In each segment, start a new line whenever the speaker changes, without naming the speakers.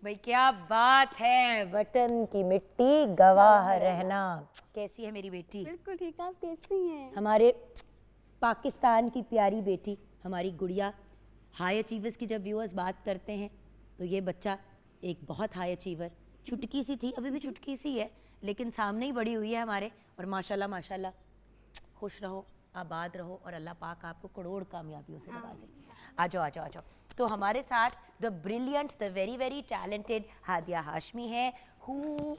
भाई क्या बात है, वतन की मिट्टी गवाह रहना। कैसी है मेरी बेटी?
बिल्कुल ठीक। आप कैसी हैं?
हमारे पाकिस्तान की प्यारी बेटी, हमारी गुड़िया। हाई अचीवर्स की जब व्यूअर्स बात करते हैं तो ये बच्चा एक बहुत हाई अचीवर, चुटकी सी थी, अभी भी चुटकी सी है, लेकिन सामने ही बड़ी हुई है हमारे। और माशाल्लाह माशाल्लाह, खुश रहो, आबाद रहो और अल्लाह पाक आपको करोड़ कामयाबियों से नवाजे। आ जाओ आ जाओ आ जाओ। तो हमारे साथ the brilliant, the very very talented Hadia Hashmi है, who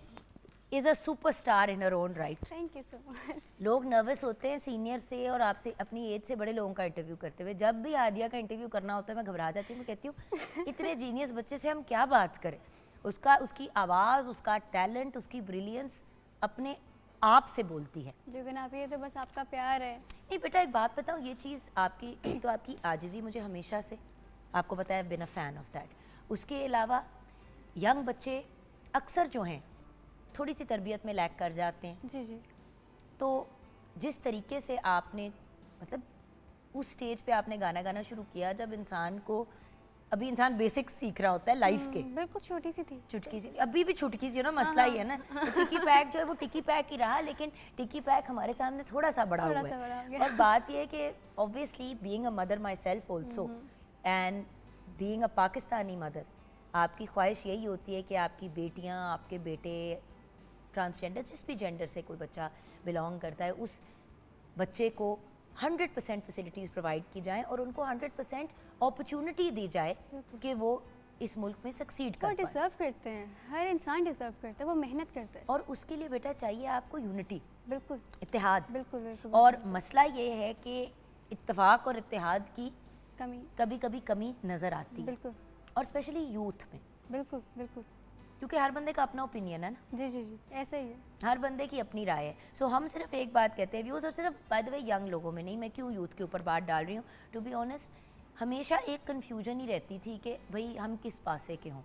is a superstar in her own right.
Thank you so much.
लोग नर्वस होते हैं सीनियर से और आपसे अपनी एज से बड़े लोगों का इंटरव्यू करते हुए। जब भी हादिया का इंटरव्यू करना होता है मैं घबरा जाती हूँ। मैं कहती हूँ इतने जीनियस बच्चे से हम क्या बात करें। उसकी आवाज़, उसका टैलेंट, उसकी ब्रिलियंस अपने आप से बोलती है।
जुगन आप, ये तो बस आपका प्यार है।
नहीं बेटा, एक बात बताऊँ, ये चीज़ आपकी, एक तो आपकी आजिज़ी मुझे हमेशा से, आपको पता है, बिन अ फैन ऑफ दैट। उसके अलावा यंग बच्चे अक्सर जो हैं थोड़ी सी तरबियत में लैग कर जाते हैं।
जी जी।
तो जिस तरीके से आपने, मतलब उस स्टेज पे आपने गाना गाना शुरू किया जब इंसान को, अभी इंसान बेसिक्स सीख रहा होता है लाइफ के।
बिल्कुल छोटी सी थी।
चुटकी सी, अभी भी छुटकी सी हो ना, मसला ही है ना। तो टिकी पैक जो है वो टिकी पैक ही रहा, लेकिन टिकी पैक हमारे सामने थोड़ा सा बड़ा हुआ
सा बड़ा हो
है।
गया।
और बात ये है कि obviously being a mother my self also and being a Pakistani mother, आपकी ख्वाहिश यही होती है कि आपकी बेटियाँ, आपके बेटे, ट्रांसजेंडर, जिस भी जेंडर से कोई बच्चा बिलोंग करता है, उस बच्चे को 100% फैसिलिटीज़ प्रोवाइड की जाएं और उनको 100% अपॉर्चुनिटी दी जाए कि वो इस मुल्क में सक्सीड
वो
कर पाए।
डिजर्व करते हैं, हर इंसान डिजर्व करता है, वो मेहनत करता है।
और उसके लिए बेटा चाहिए आपको यूनिटी,
बिल्कुल
इत्तेहाद।
बिल्कुल बिल्कुल।
और मसला ये है कि इत्तेफाक और इत्तेहाद की
कमी।
कभी कभी कमी नज़र आती है,
बिल्कुल
और स्पेशली यूथ में,
बिल्कुल बिल्कुल।
क्योंकि हर बंदे का अपना ओपिनियन है ना,
जी जी जी, ऐसा ही है।
हर बंदे की अपनी राय है। सो हम सिर्फ एक बात कहते हैं व्यूज़, और सिर्फ बाय द वे यंग लोगों में नहीं, मैं क्यों यूथ के ऊपर बात डाल रही हूँ, टू बी ऑनेस्ट हमेशा एक कन्फ्यूजन ही रहती थी कि भाई हम किस पासे के हों।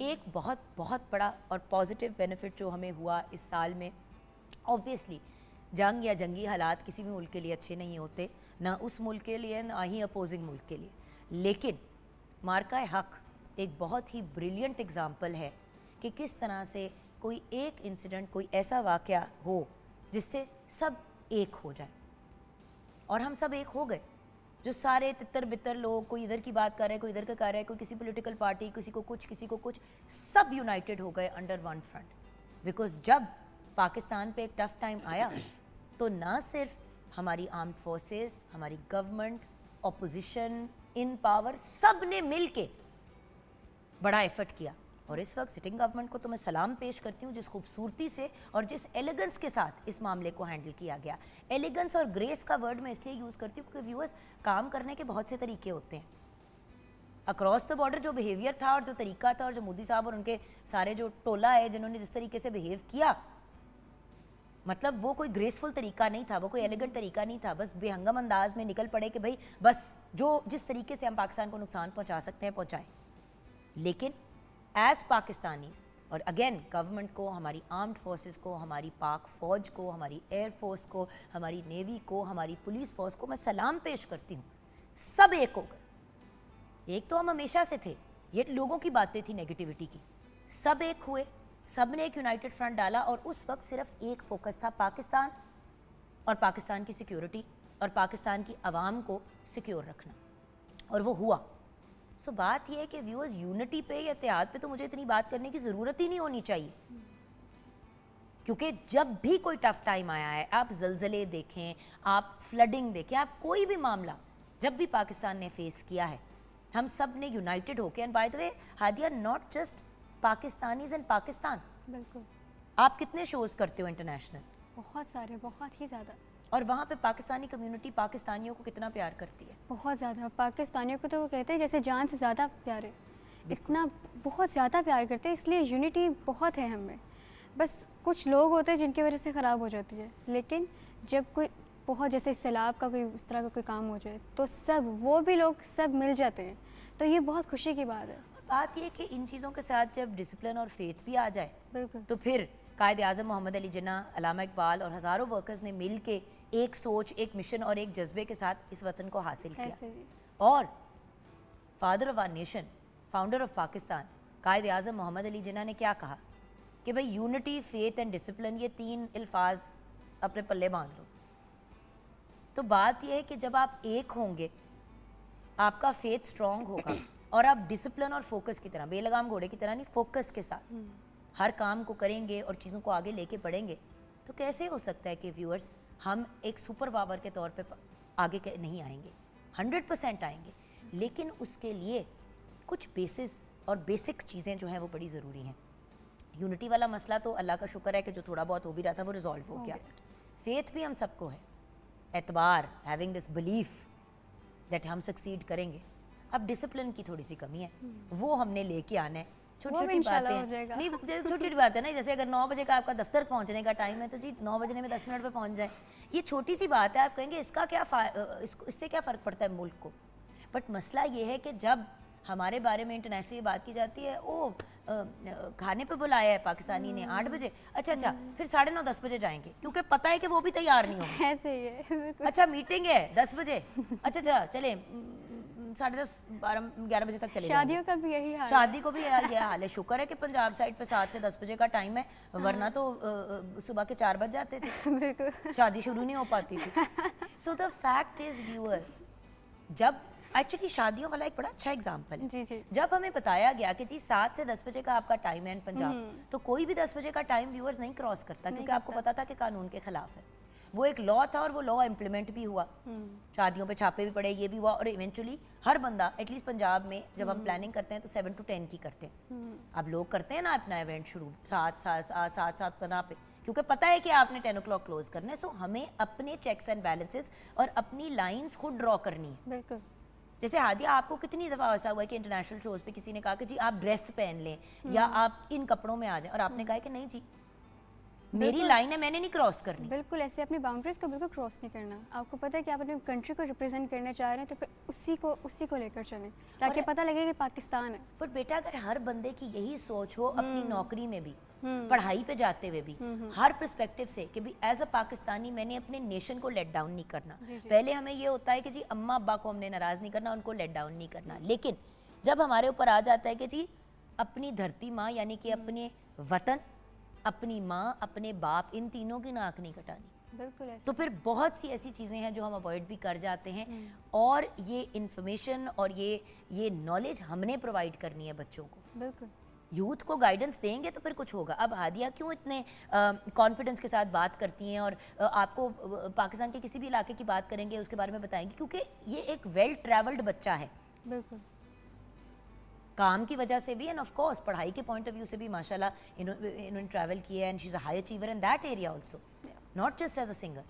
एक बहुत बहुत बड़ा और पॉजिटिव बेनिफिट जो हमें हुआ इस साल में, ऑब्वियसली जंग या जंगी हालात किसी भी मुल्क के लिए अच्छे नहीं होते, ना उस मुल्क के लिए ना ही अपोजिंग मुल्क के लिए, लेकिन मार्का हक एक बहुत ही ब्रिलियंट एग्जाम्पल है कि किस तरह से कोई एक इंसिडेंट, कोई ऐसा वाक़या हो जिससे सब एक हो जाए। और हम सब एक हो गए, जो सारे तितर बितर लोग, कोई इधर की बात कर रहे हैं, कोई इधर का कर रहा है, कोई किसी पॉलिटिकल पार्टी, किसी को कुछ किसी को कुछ, सब यूनाइटेड हो गए अंडर वन फ्रंट। बिकॉज जब पाकिस्तान पे एक टफ टाइम आया तो ना सिर्फ हमारी आर्म्ड फोर्सेस, हमारी गवर्नमेंट, ऑपोजिशन, इन पावर, सब ने मिल के बड़ा एफर्ट किया। और इस वक्त सिटिंग गवर्नमेंट को तो मैं सलाम पेश करती हूँ, जिस खूबसूरती से और जिस एलिगेंस के साथ इस मामले को हैंडल किया गया। एलिगेंस और ग्रेस का वर्ड मैं इसलिए यूज़ करती हूँ क्योंकि व्यूअर्स, काम करने के बहुत से तरीके होते हैं। अक्रॉस द बॉर्डर जो बिहेवियर था और जो तरीका था, और जो मोदी साहब और उनके सारे जो टोला है जिन्होंने जिस तरीके से बिहेव किया, मतलब वो कोई ग्रेसफुल तरीका नहीं था, वो कोई एलिगेंट तरीका नहीं था। बस बेहंगम अंदाज में निकल पड़े कि भाई बस जो जिस तरीके से हम पाकिस्तान को नुकसान पहुँचा सकते हैं पहुँचाएं। लेकिन एज पाकिस्तानीज, और अगेन गवर्नमेंट को, हमारी आर्म्ड फोर्सेस को, हमारी पाक फ़ौज को, हमारी एयरफोर्स को, हमारी नेवी को, हमारी पुलिस फोर्स को मैं सलाम पेश करती हूँ। सब एक हो गए। एक तो हम हमेशा से थे, ये लोगों की बातें थी नेगेटिविटी की, सब एक हुए, सब ने एक यूनाइटेड फ्रंट डाला, और उस वक्त सिर्फ एक फोकस था, पाकिस्तान और पाकिस्तान की सिक्योरिटी और पाकिस्तान की आवाम को सिक्योर रखना, और वो हुआ। सो बात यह है कि व्यूअर्स, यूनिटी पे या इत्तेहाद पे तो मुझे इतनी बात करने की ज़रूरत ही नहीं होनी चाहिए, क्योंकि जब भी कोई टफ टाइम आया है, आप ज़लज़ले देखें, आप फ्लडिंग देखें, आप कोई भी मामला जब भी पाकिस्तान ने फेस किया है, हम सब ने यूनाइटेड होकर, and by the way Hadia, not just Pakistanis in Pakistan.
बिल्कुल।
आप कितने शोज़ करते हो इंटरनेशनल?
बहुत सारे, बहुत ही ज़्यादा।
और वहाँ पे पाकिस्तानी कम्युनिटी पाकिस्तानियों को कितना प्यार करती है?
बहुत ज़्यादा। पाकिस्तानियों को तो वो कहते हैं जैसे जान से ज़्यादा प्यार है, इतना बहुत ज़्यादा प्यार करते हैं, इसलिए यूनिटी बहुत है हमें। बस कुछ लोग होते हैं जिनकी वजह से ख़राब हो जाती है, लेकिन जब कोई बहुत, जैसे सैलाब का कोई इस तरह का कोई काम हो जाए तो सब, वो भी लोग सब मिल जाते हैं, तो ये बहुत खुशी की बात है।
और बात ये कि इन चीज़ों के साथ जब डिसिप्लिन और फेथ भी आ जाए,
बिल्कुल।
तो फिर कायद आज़म मोहम्मद अली जिन्ना, अलामा इकबाल और हज़ारों वर्कर्स ने मिल के एक सोच, एक मिशन और एक जज्बे के साथ इस वतन को हासिल किया।
ऐसे भी।
और father of our nation, founder of Pakistan, Quaid Azam Mohammad Ali Jinnah ने क्या कहा कि भाई यूनिटी, फेथ एंड डिसिप्लिन, ये 3 अल्फाज अपने पल्ले बांध लो। तो बात यह है कि जब आप एक होंगे, आपका फेथ स्ट्रांग होगा और आप डिसिप्लिन और फोकस की तरह, बेलगाम घोड़े की तरह नहीं, फोकस के साथ हर काम को करेंगे और चीज़ों को आगे लेके बढ़ेंगे, तो कैसे हो सकता है कि व्यूअर्स हम एक सुपर पावर के तौर पे आगे नहीं आएंगे? 100% आएंगे, लेकिन उसके लिए कुछ बेसिस और बेसिक चीज़ें जो हैं वो बड़ी ज़रूरी हैं। यूनिटी वाला मसला तो अल्लाह का शुक्र है कि जो थोड़ा बहुत हो भी रहा था वो रिजॉल्व हो गया। फेथ भी हम सबको है, एतबार, हैविंग दिस बिलीफ दैट हम सक्सीड करेंगे। अब डिसिप्लिन की थोड़ी सी कमी है, वो हमने लेके आना है। छोटी छोटी बातें हैं, नहीं छोटी छोटी बात है ना, जैसे अगर 9 बजे का आपका दफ्तर पहुंचने का टाइम है तो जी 9 बजने में 10 मिनट पे पहुंच जाए, ये छोटी सी बात है। आप कहेंगे इसका क्या इससे क्या फ़र्क पड़ता है मुल्क को, बट मसला ये है कि जब हमारे बारे में इंटरनेशनली बात की जाती है, ओ खाने पे बुलाया है पाकिस्तानी ने 8 बजे, अच्छा फिर 9:30 10 बजे जाएंगे, क्योंकि पता है कि वो भी तैयार नहीं होंगे।
ऐसे ही है।
अच्छा मीटिंग है 10 बजे, अच्छा चले 10:30 12 11 बजे तक चले।
शादियों का भी यही हाल है।
शादी को भी यही हाल है। शुक्र है कि पंजाब साइड पे 7 से 10 बजे का टाइम है, वरना तो सुबह के 4 बज जाते थे, शादी शुरू नहीं हो पाती थी। So the fact is viewers, जब एक्चुअली शादियों वाला एक बड़ा अच्छा एग्जाम्पल है।
जी जी।
जब हमें बताया गया कि जी 7 से 10 बजे का आपका टाइम है इन पंजाब, तो कोई भी 10 बजे का टाइम व्यूअर्स नहीं क्रॉस करता, क्योंकि आपको पता था कि कानून के खिलाफ है। वो एक लॉ था और वो लॉ इम्प्लीमेंट भी हुआ, शादियों पे छापे भी पड़े, ये भी हुआ, और इवेंचुअली हर बंदा एटलीस्ट पंजाब में जब हम प्लानिंग करते हैं तो 7 to 10 की करते हैं। अब लोग करते हैं ना अपना इवेंट शुरू 7:15 पे, क्योंकि पता है कि आपने 10 o'clock क्लोज करना है। सो हमें अपने चेक्स एंड बैलेंसेस और अपनी लाइंस खुद ड्रॉ करनी है।
बिल्कुल।
जैसे हादिया, आपको कितनी दफ़ा ऐसा हुआ है कि इंटरनेशनल शोज़ पे किसी ने कहा कि जी आप ड्रेस पहन लें या आप इन कपड़ों में आ जाएं, और आपने कहा कि नहीं जी मेरी लाइन है, मैंने नहीं क्रॉस करनी।
बिल्कुल ऐसे अपनी बाउंड्रीज को बिल्कुल क्रॉस नहीं करना। आपको पता है कि आप अपनी कंट्री को रिप्रेजेंट करने चाह रहे हैं, तो फिर उसी को लेकर चलें, ताकि पता लगे कि पाकिस्तान है।
पर बेटा अगर हर बंदे की यही सोच हो अपनी नौकरी में भी, पढ़ाई पे जाते हुए भी, हर पर्सपेक्टिव से कि भी एज अ पाकिस्तानी मैंने अपने नेशन को लेट डाउन नहीं करना। पहले हमें ये होता है कि जी अम्मा अब्बा को हमने नाराज़ नहीं करना, उनको लेट डाउन नहीं करना, लेकिन जब हमारे ऊपर आ जाता है कि जी अपनी धरती माँ यानी कि अपने वतन, अपनी माँ, अपने बाप, इन तीनों की नाक नहीं कटानी।
बिल्कुल ऐसे।
तो फिर बहुत सी ऐसी चीज़ें हैं जो हम अवॉइड भी कर जाते हैं, और ये इंफॉर्मेशन और ये नॉलेज हमने प्रोवाइड करनी है बच्चों को।
बिल्कुल।
यूथ को गाइडेंस देंगे तो फिर कुछ होगा। अब हादिया क्यों इतने कॉन्फिडेंस के साथ बात करती हैं और आपको पाकिस्तान के किसी भी इलाके की बात करेंगे उसके बारे में बताएंगी, क्योंकि ये एक वेल ट्रैवल्ड बच्चा है।
बिल्कुल।
काम की वजह से भी एंड ऑफ कोर्स पढ़ाई के पॉइंट ऑफ व्यू से भी माशाल्लाह इन्होंने ट्रैवल किया है, and she is a high achiever in that area also, not just as a singer.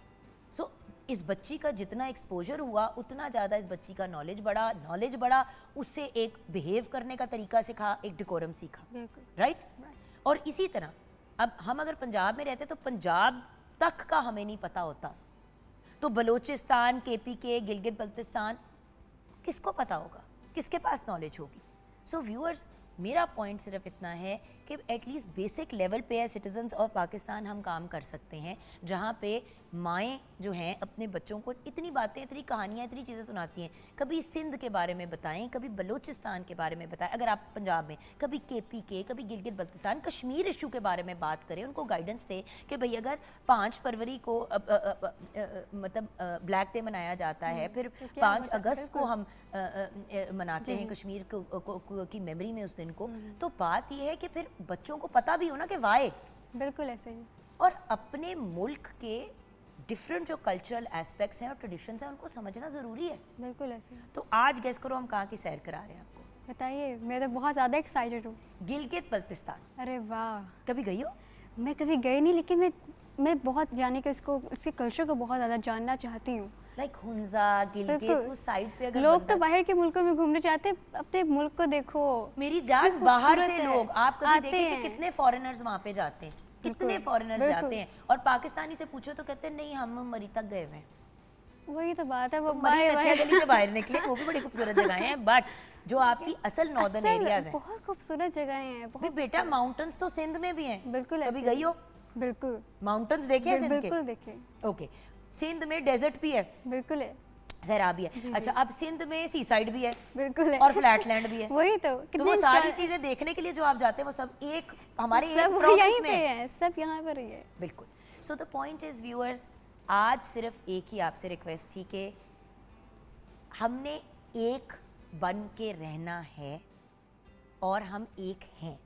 So इस बच्ची का जितना एक्सपोजर हुआ उतना ज़्यादा इस बच्ची का नॉलेज बढ़ा, उससे एक बिहेव करने का तरीका सीखा, एक डिकोरम सीखा, राइट। और इसी तरह अब हम अगर पंजाब में रहते तो पंजाब तक का हमें नहीं पता होता, तो बलोचिस्तान, KPK, गिलगित बल्तिस्तान किसको पता होगा, किसके पास नॉलेज होगी। सो व्यूअर्स, मेरा पॉइंट सिर्फ इतना है कि एटलीस्ट बेसिक लेवल पे सिटीजन्स ऑफ पाकिस्तान हम काम कर सकते हैं, जहाँ पे माएँ जो हैं अपने बच्चों को इतनी बातें, इतनी कहानियाँ, इतनी चीज़ें सुनाती हैं। कभी सिंध के बारे में बताएं, कभी बलूचिस्तान के बारे में बताएं, अगर आप पंजाब में, कभी KPK, कभी गिलगित बल्तिस्तान, कश्मीर इशू के बारे में बात करें, उनको गाइडेंस दें कि भाई अगर 5 फरवरी को मतलब ब्लैक डे मनाया जाता है, फिर 5 अगस्त को हम मनाते हैं कश्मीर की मेमोरी में उस दिन को, तो बात यह है कि फिर बच्चों को पता भी हो ना कि वाई।
बिल्कुल ऐसे ही।
और अपने मुल्क के डिफरेंट जो कल्चरल एस्पेक्ट्स हैं और ट्रेडिशंस हैं उनको समझना ज़रूरी है।
बिल्कुल ऐसे।
तो आज गेस करो हम कहाँ की सैर करा रहे हैं आपको?
बताइए, मैं तो बहुत ज़्यादा एक्साइटेड हूँ।
गिलगित बल्तिस्तान।
अरे वाह,
कभी गई हो?
मैं कभी गई नहीं, लेकिन मैं बहुत जाने के उसके कल्चर को बहुत ज़्यादा जानना चाहती हूँ।
लाइक हुंजा, गिलगित, उस साइड पे अगर
लोग तो बाहर के मुल्कों में घूमने जाते हैं, अपने मुल्क को देखो।
मेरी जान, बाहर से लोग, आप कभी देखें कि कितने फॉरेनर्स वहाँ पे जाते हैं, कितने फॉरेनर्स जाते हैं, और पाकिस्तानी से पूछो तो कहते हैं नहीं हम मरी तक गए हुए हैं।
वही तो बात है, वो
गली से बाहर निकले, वो भी बड़ी खूबसूरत जगह हैं, बट जो आपकी असल नॉर्दर्न एरियाज हैं
बहुत खूबसूरत जगह हैं।
बहुत बेटा, माउंटेन्स तो सिंध में भी हैं।
बिल्कुल।
कभी गई हो?
बिल्कुल।
माउंटेन्स देखे हैं सिंध के?
बिल्कुल देखे।
ओके, सिंध में डेजर्ट भी है।
बिल्कुल है।
सैराबी है। अच्छा, अब सिंध में सी साइड भी है
बिल्कुल है।
और फ्लैटलैंड भी है।
वही तो
तो वो सारी चीजें देखने के लिए जो आप जाते हैं वो सब एक हमारे एक
सब
प्रोविंस
यहीं
में
पे
है।
है, सब यहाँ पर ही है।
बिल्कुल। So the point is viewers, आज सिर्फ एक ही आपसे रिक्वेस्ट थी कि हमने एक बन के रहना है और हम एक हैं।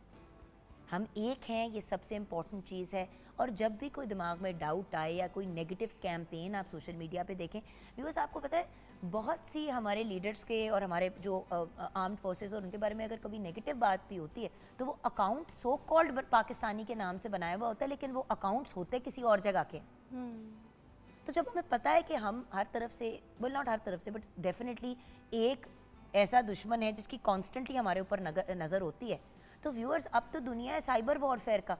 हम एक हैं, ये सबसे इम्पॉर्टेंट चीज़ है। और जब भी कोई दिमाग में डाउट आए या कोई नेगेटिव कैंपेन आप सोशल मीडिया पे देखें, व्यूअर्स आपको पता है बहुत सी हमारे लीडर्स के और हमारे जो आर्म्ड फोर्सेस और उनके बारे में अगर कभी नेगेटिव बात भी होती है तो वो अकाउंट सो कॉल्ड पाकिस्तानी के नाम से बनाया हुआ होता है, लेकिन वो अकाउंट्स होते किसी और जगह के। तो जब हमें पता है कि हम हर तरफ से, वेल नॉट हर तरफ से, बट डेफिनेटली एक ऐसा दुश्मन है जिसकी कॉन्स्टेंटली हमारे ऊपर नज़र होती है, तो व्यूअर्स अब तो दुनिया है साइबर वॉरफेयर का।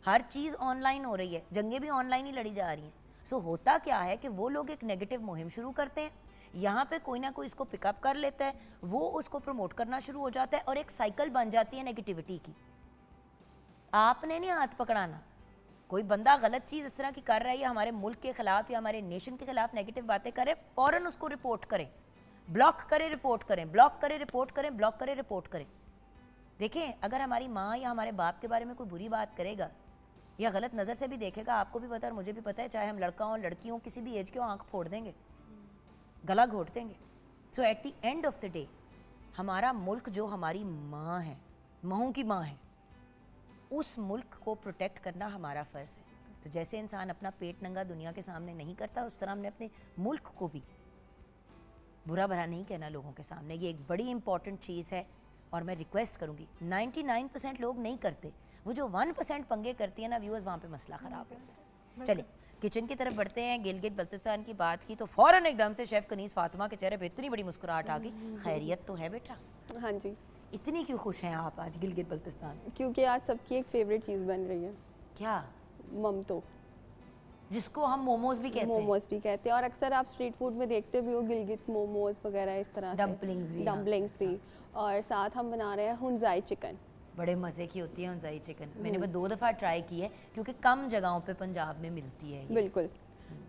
हर चीज़ ऑनलाइन हो रही है, जंगें भी ऑनलाइन ही लड़ी जा रही हैं। सो होता क्या है कि वो लोग एक नेगेटिव मुहिम शुरू करते हैं, यहाँ पे कोई ना कोई इसको पिकअप कर लेता है, वो उसको प्रमोट करना शुरू हो जाता है और एक साइकिल बन जाती है नेगेटिविटी की। आपने नहीं हाथ पकड़ाना। कोई बंदा गलत चीज़ इस तरह की कर रहा है या हमारे मुल्क के खिलाफ या हमारे नेशन के खिलाफ नेगेटिव बातें करे, फ़ौरन उसको रिपोर्ट करें, ब्लॉक करें, रिपोर्ट करें, ब्लॉक करें, रिपोर्ट करें, ब्लॉक करें, रिपोर्ट करें। देखें, अगर हमारी माँ या हमारे बाप के बारे में कोई बुरी बात करेगा या गलत नज़र से भी देखेगा, आपको भी पता है और मुझे भी पता है, चाहे हम लड़का हो लड़की हो, किसी भी एज के हो, आँख फोड़ देंगे, गला घोट देंगे। So at the end of the day हमारा मुल्क जो हमारी माँ है, माँओं की माँ है, उस मुल्क को प्रोटेक्ट करना हमारा फ़र्ज़ है। तो जैसे इंसान अपना पेट नंगा दुनिया के सामने नहीं करता, उस तरह हमने अपने मुल्क को भी बुरा भला नहीं कहना लोगों के सामने। ये एक बड़ी इंपॉर्टेंट चीज़ है और मैं रिक्वेस्ट करूँगी, 99% लोग नहीं करते, वो जो 1% पंगे करती है ना व्यूअर्स, वहाँ पे मसला ख़राब होता है। चलिए किचन की तरफ बढ़ते हैं। गिलगित बल्तिस्तान की बात की तो फ़ौरन एकदम से शेफ़ कनीज़ फातिमा के चेहरे पे इतनी बड़ी मुस्कुराहट आ गई। खैरियत तो है बेटा?
हाँ जी,
इतनी क्यों खुश हैं आप आज गिलगित बल्तिस्तान?
क्योंकि आज सबकी एक फेवरेट चीज़ बन रही है,
क्या?
ममतो,
जिसको हम मोमोज भी कहते हैं।
मोमोज भी कहते हैं। और अक्सर आप स्ट्रीट फूड में देखते भी हो गिलगित मोमोज वगैरह इस तरह से,
डम्पलिंग्स भी, हाँ।
डम्पलिंग्स भी। और साथ हम बना रहे हैं हुंजाई चिकन।
बड़े मज़े की होती है हुंजाई चिकन। मैंने बस 2 दफ़ा ट्राई की है क्योंकि कम जगहों पे पंजाब में मिलती है ये।
बिल्कुल।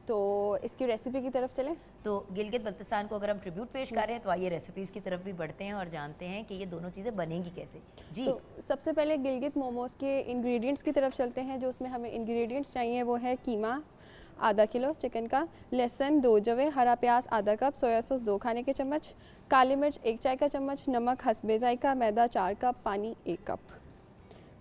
तो इसकी रेसिपी की तरफ चलें।
तो गिलगित बल्तिस्तान को अगर हम ट्रिब्यूट पेश कर रहे हैं तो आइए रेसिपीज़ की तरफ भी बढ़ते हैं और जानते हैं कि ये दोनों चीज़ें बनेंगी कैसे। जी,
तो सबसे पहले गिलगित मोमोज के इंग्रेडिएंट्स की तरफ चलते हैं। जो उसमें हमें इंग्रेडिएंट्स चाहिए वो है कीमा आधा किलो चिकन का, लहसुन 2 जवे, हरा प्याज आधा कप, सोया सॉस 2 खाने के चम्मच, काली मिर्च 1 चाय का चम्मच, नमक हस्बे जायका, मैदा 4 कप, पानी 1 कप।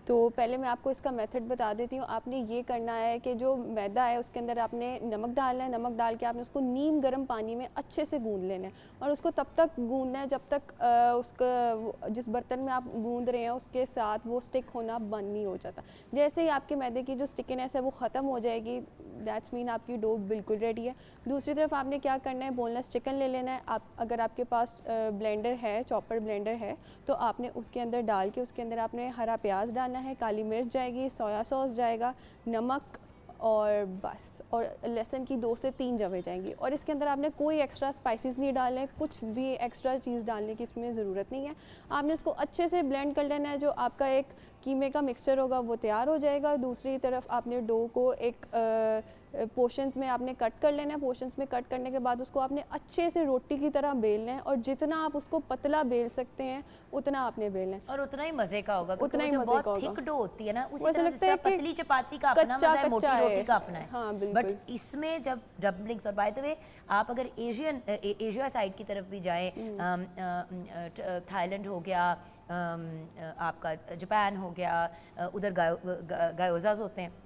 तो पहले मैं आपको इसका मेथड बता देती हूँ। आपने ये करना है कि जो मैदा है उसके अंदर आपने नमक डालना है, नमक डाल के आपने उसको नीम गर्म पानी में अच्छे से गूंद लेना है और उसको तब तक गूंदना है जब तक उसका जिस बर्तन में आप गूंद रहे हैं उसके साथ वो स्टिक होना बंद नहीं हो जाता। जैसे ही आपके मैदे की जो स्टिकीनेस है वो ख़त्म हो जाएगी, दैट्स मीन आपकी डो बिल्कुल रेडी है। दूसरी तरफ आपने क्या करना है, बोनलेस चिकन ले लेना है। आप अगर आपके पास ब्लेंडर है, चॉपर ब्लेंडर है, तो आपने उसके अंदर डाल के उसके अंदर आपने हरा प्याज डालना है, काली मिर्च जाएगी, सोया सॉस जाएगा, नमक और बस, और लहसुन की 2 से 3 जवे जाएंगी। और इसके अंदर आपने कोई एक्स्ट्रा स्पाइसेस नहीं डालने, कुछ भी एक्स्ट्रा चीज़ डालने की इसमें ज़रूरत नहीं है। आपने इसको अच्छे से ब्लेंड कर लेना है। जो आपका एक कीमे का मिक्सचर होगा वो तैयार हो जाएगा। दूसरी तरफ आपने डो को एक पोर्शंस में आपने कट कर लेना है। पोर्शंस में कट करने के बाद उसको आपने अच्छे से रोटी की तरह बेलना है और जितना आप उसको पतला बेल सकते हैं उतना आपने बेलना है
और उतना ही मज़े का होगा,
उतना ही
जो
मज़े
बहुत
का होगा।
थिक डो होती है ना, उसी
वैसे
तरह
लगता है
जिस तरह
कि
पतली चपाती का अपना मज़ा है, मोटी
कच्चा
रोटी
है।
का अपना है।
हाँ, बिल्कुल।
बट इसमें जब डम्पलिंग्स, और बाय द वे आप अगर एशिया साइड की तरफ भी जाएं, थाईलैंड हो गया, आपका जापान हो गया, उधर गायोजाज होते हैं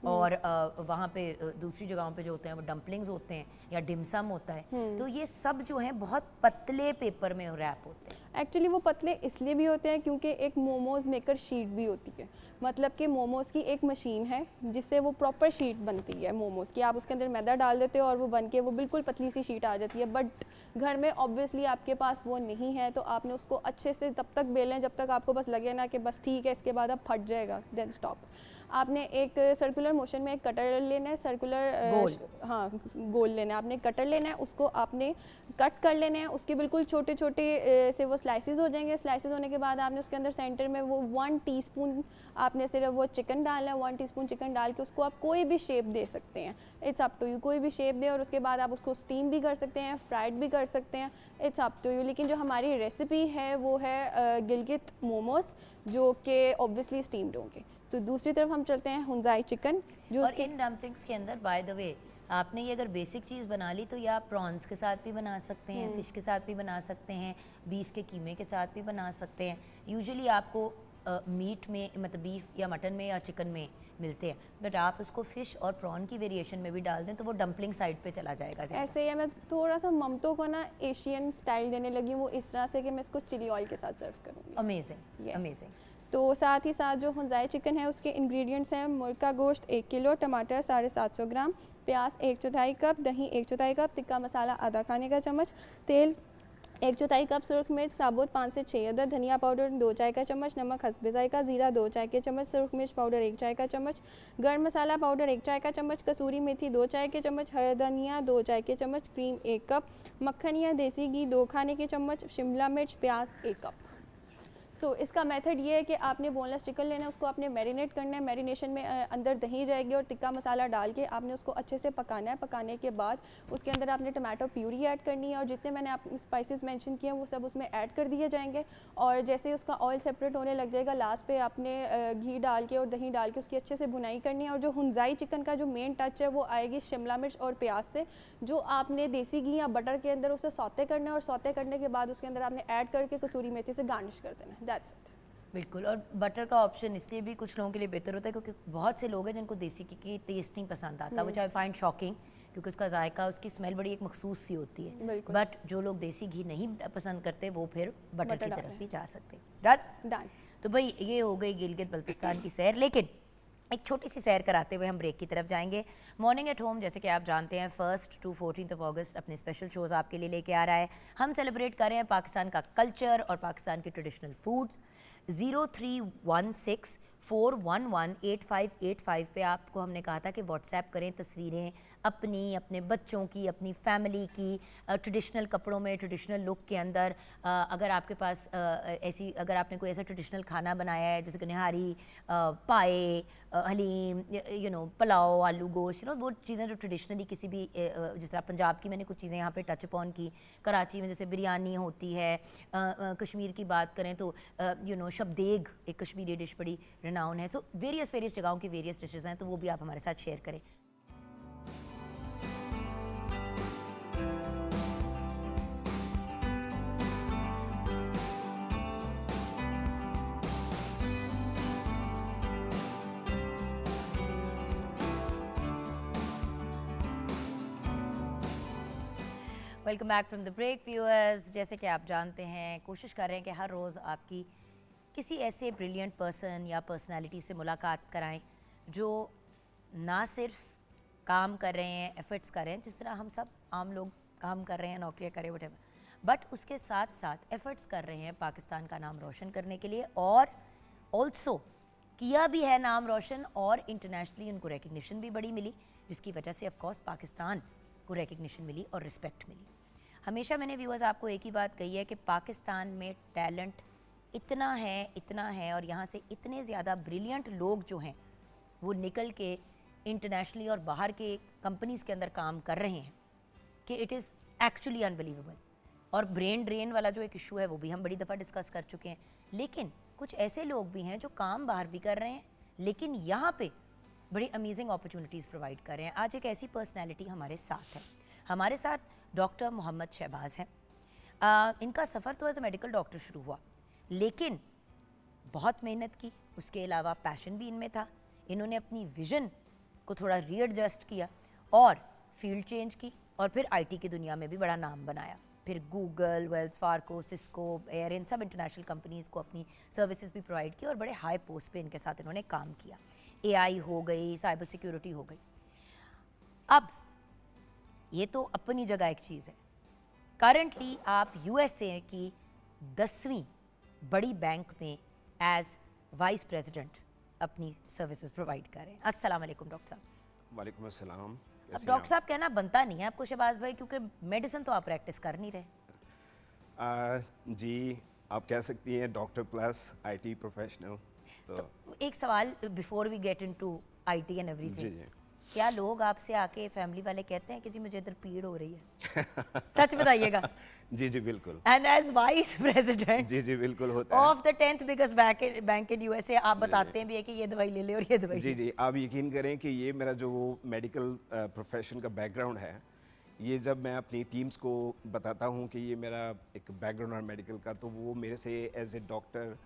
और वहाँ पे दूसरी जगहों पे जो होते हैं वो डम्पलिंग्स होते हैं या डिमसम होता है। तो ये सब जो हैं बहुत पतले पेपर में रैप होते हैं।
एक्चुअली वो पतले इसलिए भी होते हैं क्योंकि एक मोमोज मेकर शीट भी होती है। मतलब कि मोमोज की एक मशीन है जिससे वो प्रॉपर शीट बनती है मोमोज की। आप उसके अंदर मैदा डाल देते हो और वो बन के वो बिल्कुल पतली सी शीट आ जाती है। बट घर में ऑब्वियसली आपके पास वो नहीं है, तो आपने उसको अच्छे से तब तक बेलें जब तक आपको बस लगे ना कि बस ठीक है, इसके बाद अब फट जाएगा, देन स्टॉप। आपने एक सर्कुलर मोशन में एक कटर लेना है, सर्कुलर
गोल।
हाँ गोल लेना है, आपने कटर लेना है, उसको आपने कट कर लेना है, उसके बिल्कुल छोटे छोटे से वो स्लाइसेस हो जाएंगे। स्लाइसेस होने के बाद आपने उसके अंदर सेंटर में वो 1 टीस्पून आपने सिर्फ वो चिकन डालना है। 1 टीस्पून चिकन डाल के उसको आप कोई भी शेप दे सकते हैं, इट्स अप टू यू, कोई भी शेप दे। और उसके बाद आप उसको स्टीम भी कर सकते हैं, फ्राइड भी कर सकते हैं, इट्स अप टू यू। लेकिन जो हमारी रेसिपी है वो है गिलगित मोमोज, जो कि ऑब्वियसली स्टीम्ड होंगे। तो दूसरी तरफ हम चलते हैं हुंजाई चिकन, जो
और
उसके
इन डम्पलिंग्स के अंदर बाय द वे आपने ये अगर बेसिक चीज़ बना ली तो ये आप प्रॉन्स के साथ भी बना सकते हैं, फिश के साथ भी बना सकते हैं, बीफ के कीमे के साथ भी बना सकते हैं। यूजुअली आपको मीट में मतलब बीफ या मटन में या चिकन में मिलते हैं, बट आप उसको फिश और प्रॉन की वेरिएशन में भी डाल दें तो वो डम्पलिंग साइड पे चला जाएगा ज़्यादा।
ऐसे ही है। मैं थोड़ा सा ममतो को ना एशियन स्टाइल देने लगी हूँ, वो इस तरह से कि मैं इसको चिली ऑयल के साथ सर्व करूँगी।
Amazing,
Yes.
अमेजिंग।
तो साथ ही साथ जो हुंजाई चिकन है उसके इंग्रेडिएंट्स हैं मुर्ग का गोश्त 1 किलो, टमाटर 750 ग्राम, प्याज 1/4 कप, दही 1/4 कप, टिक्का मसाला आधा खाने का चम्मच, तेल 1/4 कप, सुरख मिर्च साबुत 5 से 6 अदद, धनिया पाउडर 2 चाय का चम्मच, नमक हस्बे जायका, जीरा 2 चाय के चम्मच, सुरख मिर्च पाउडर 1 चाय का चम्मच, गर्म मसाला पाउडर 1 चाय का चम्मच, कसूरी मेथी 2 चाय के चम्मच, हरा धनिया 2 चाय के चम्मच, क्रीम 1 कप, मक्खन या देसी घी 2 खाने के चम्मच, शिमला मिर्च, प्याज 1 कप। सो इसका मेथड ये है कि आपने बोनलेस चिकन लेना है, उसको आपने मैरिनेट करना है। मैरिनेशन में अंदर दही जाएगी और टिक्का मसाला डाल के आपने उसको अच्छे से पकाना है। पकाने के बाद उसके अंदर आपने टमाटो प्यूरी ऐड करनी है और जितने मैंने आप स्पाइसेस मेंशन किए हैं वो सब उसमें ऐड कर दिए जाएंगे। और जैसे ही उसका ऑयल सेपरेट होने लग जाएगा, लास्ट पे आपने घी डाल के और दही डाल के उसकी अच्छे से भुनाई करनी है। और जो हुंजाई चिकन का जो मेन टच है वो आएगी शिमला मिर्च और प्याज से, जो आपने देसी घी या बटर के अंदर उसे सौते करना है और सौते करने के बाद उसके अंदर आपने ऐड करके कसूरी मेथी से गार्निश कर देना है। That's it.
बिल्कुल। और बटर का ऑप्शन इसलिए भी कुछ लोगों के लिए बेहतर होता है क्योंकि बहुत से लोग हैं जिनको देसी घी की टेस्ट नहीं पसंद आता, विच आई फाइंड शॉकिंग, क्योंकि उसका जायका, उसकी स्मेल बड़ी एक मखसूस सी होती है।
बिल्कुल।
बट जो लोग देसी घी नहीं पसंद करते वो फिर बटर
बटर
की
डालें।
तरफ भी जा सकते। डन।
डन।
तो भाई ये हो गई गिलगित बल्तिस्तान की सैर, लेकिन एक छोटी सी सैर कराते हुए हम ब्रेक की तरफ जाएंगे। मॉर्निंग एट होम, जैसे कि आप जानते हैं, 1 to 14 अगस्त अपने स्पेशल शोज़ आपके लिए लेके आ रहा है। हम सेलिब्रेट कर रहे हैं पाकिस्तान का कल्चर और पाकिस्तान के ट्रेडिशनल फूड्स। 0316411885 पे आपको हमने कहा था कि व्हाट्सएप करें तस्वीरें अपनी, अपने बच्चों की, अपनी फैमिली की, ट्रेडिशनल कपड़ों में, ट्रेडिशनल लुक के अंदर। अगर आपके पास ऐसी, अगर आपने कोई ऐसा ट्रेडिशनल खाना बनाया है जैसे कि निहारी, पाए, हलीम, पुलाव, आलू गोश्त, वो चीज़ें जो ट्रेडिशनली किसी भी, जिस तरह पंजाब की मैंने कुछ चीज़ें यहाँ पे टच अपॉन की, कराची में जैसे बिरयानी होती है, कश्मीर की बात करें तो शबदेग एक कश्मीरी डिश बड़ी रिनाउन है। सो वेरियस जगहों की वेरियस डिशेज़ हैं, तो वो भी आप हमारे साथ शेयर करें। Welcome back from the break viewers. जैसे कि आप जानते हैं, कोशिश कर रहे हैं कि हर रोज़ आपकी किसी ऐसे ब्रिलियंट पर्सन या पर्सनालिटी से मुलाकात कराएं जो ना सिर्फ काम कर रहे हैं, एफर्ट्स कर रहे हैं जिस तरह हम सब आम लोग काम कर रहे हैं, नौकरियां करें, वटेवर, बट उसके साथ साथ एफर्ट्स कर रहे हैं पाकिस्तान का नाम रोशन करने के लिए, और ऑल्सो किया भी है नाम रोशन, और इंटरनेशनली उनको रिकग्निशन भी बड़ी मिली, जिसकी वजह से ऑफ कोर्स पाकिस्तान को रिकग्निशन मिली और रिस्पेक्ट मिली। हमेशा मैंने व्यूअर्स आपको एक ही बात कही है कि पाकिस्तान में टैलेंट इतना है और यहाँ से इतने ज़्यादा ब्रिलियंट लोग जो हैं वो निकल के इंटरनेशनली और बाहर के कंपनीज़ के अंदर काम कर रहे हैं कि इट इज़ एक्चुअली अनबिलीवेबल। और ब्रेन ड्रेन वाला जो एक इशू है वो भी हम बड़ी दफ़ा डिस्कस कर चुके हैं, लेकिन कुछ ऐसे लोग भी हैं जो काम बाहर भी कर रहे हैं लेकिन यहाँ पे बड़ी अमेजिंग अपॉर्चुनिटीज़ प्रोवाइड कर रहे हैं। आज एक ऐसी पर्सनैलिटी हमारे साथ है, हमारे साथ डॉक्टर मोहम्मद शहबाज हैं। इनका सफ़र तो एज ए मेडिकल डॉक्टर शुरू हुआ, लेकिन बहुत मेहनत की, उसके अलावा पैशन भी इनमें था। इन्होंने अपनी विज़न को थोड़ा रीएडजस्ट किया और फील्ड चेंज की, और फिर आईटी की दुनिया में भी बड़ा नाम बनाया। फिर Google, Wells Fargo, Cisco, air, इन सब इंटरनेशनल कंपनीज़ को अपनी सर्विसेज भी प्रोवाइड की और बड़े हाई पोस्ट पे इनके साथ इन्होंने काम किया। एआई हो गई, साइबर सिक्योरिटी हो गई। अब ये तो अपनी जगह एक चीज़ है। करंटली आप यूएसए की 10वीं बड़ी बैंक में एज वाइस प्रेसिडेंट अपनी सर्विसेज प्रोवाइड कर रहे हैं। अस्सलाम वालेकुम डॉक्टर साहब।
वालेकुम अस्सलाम।
अब
कैसे हैं
डॉक्टर साहब कहना बनता नहीं है आपको शहबाज भाई, क्योंकि मेडिसिन तो आप प्रैक्टिस कर नहीं रहे।
आप? जी, आप कह सकती हैं डॉक्टर प्लस आईटी प्रोफेशनल। तो
एक सवाल before we get into IT and
जी
एवरीथिंग,
जी
क्या लोग आपसे आके फैमिली वाले कहते हैं कि जी मुझे इधर पीड़ हो रही है? सच बताइएगा।
जी जी बिल्कुल।
एंड एज वाइस प्रेसिडेंट
जी जी बिल्कुल होता है।
Of the 10th biggest bank in USA, आप बताते हैं भी है कि ये दवाई ले ले और ये दवाई
जी
ले।
जी, आप यकीन करें कि ये मेरा जो मेडिकल प्रोफेशन का बैकग्राउंड है, ये जब मैं अपनी टीम्स को बताता हूँ कि ये मेरा एक बैकग्राउंड है मेडिकल का, तो वो मेरे से एज ए डॉक्टर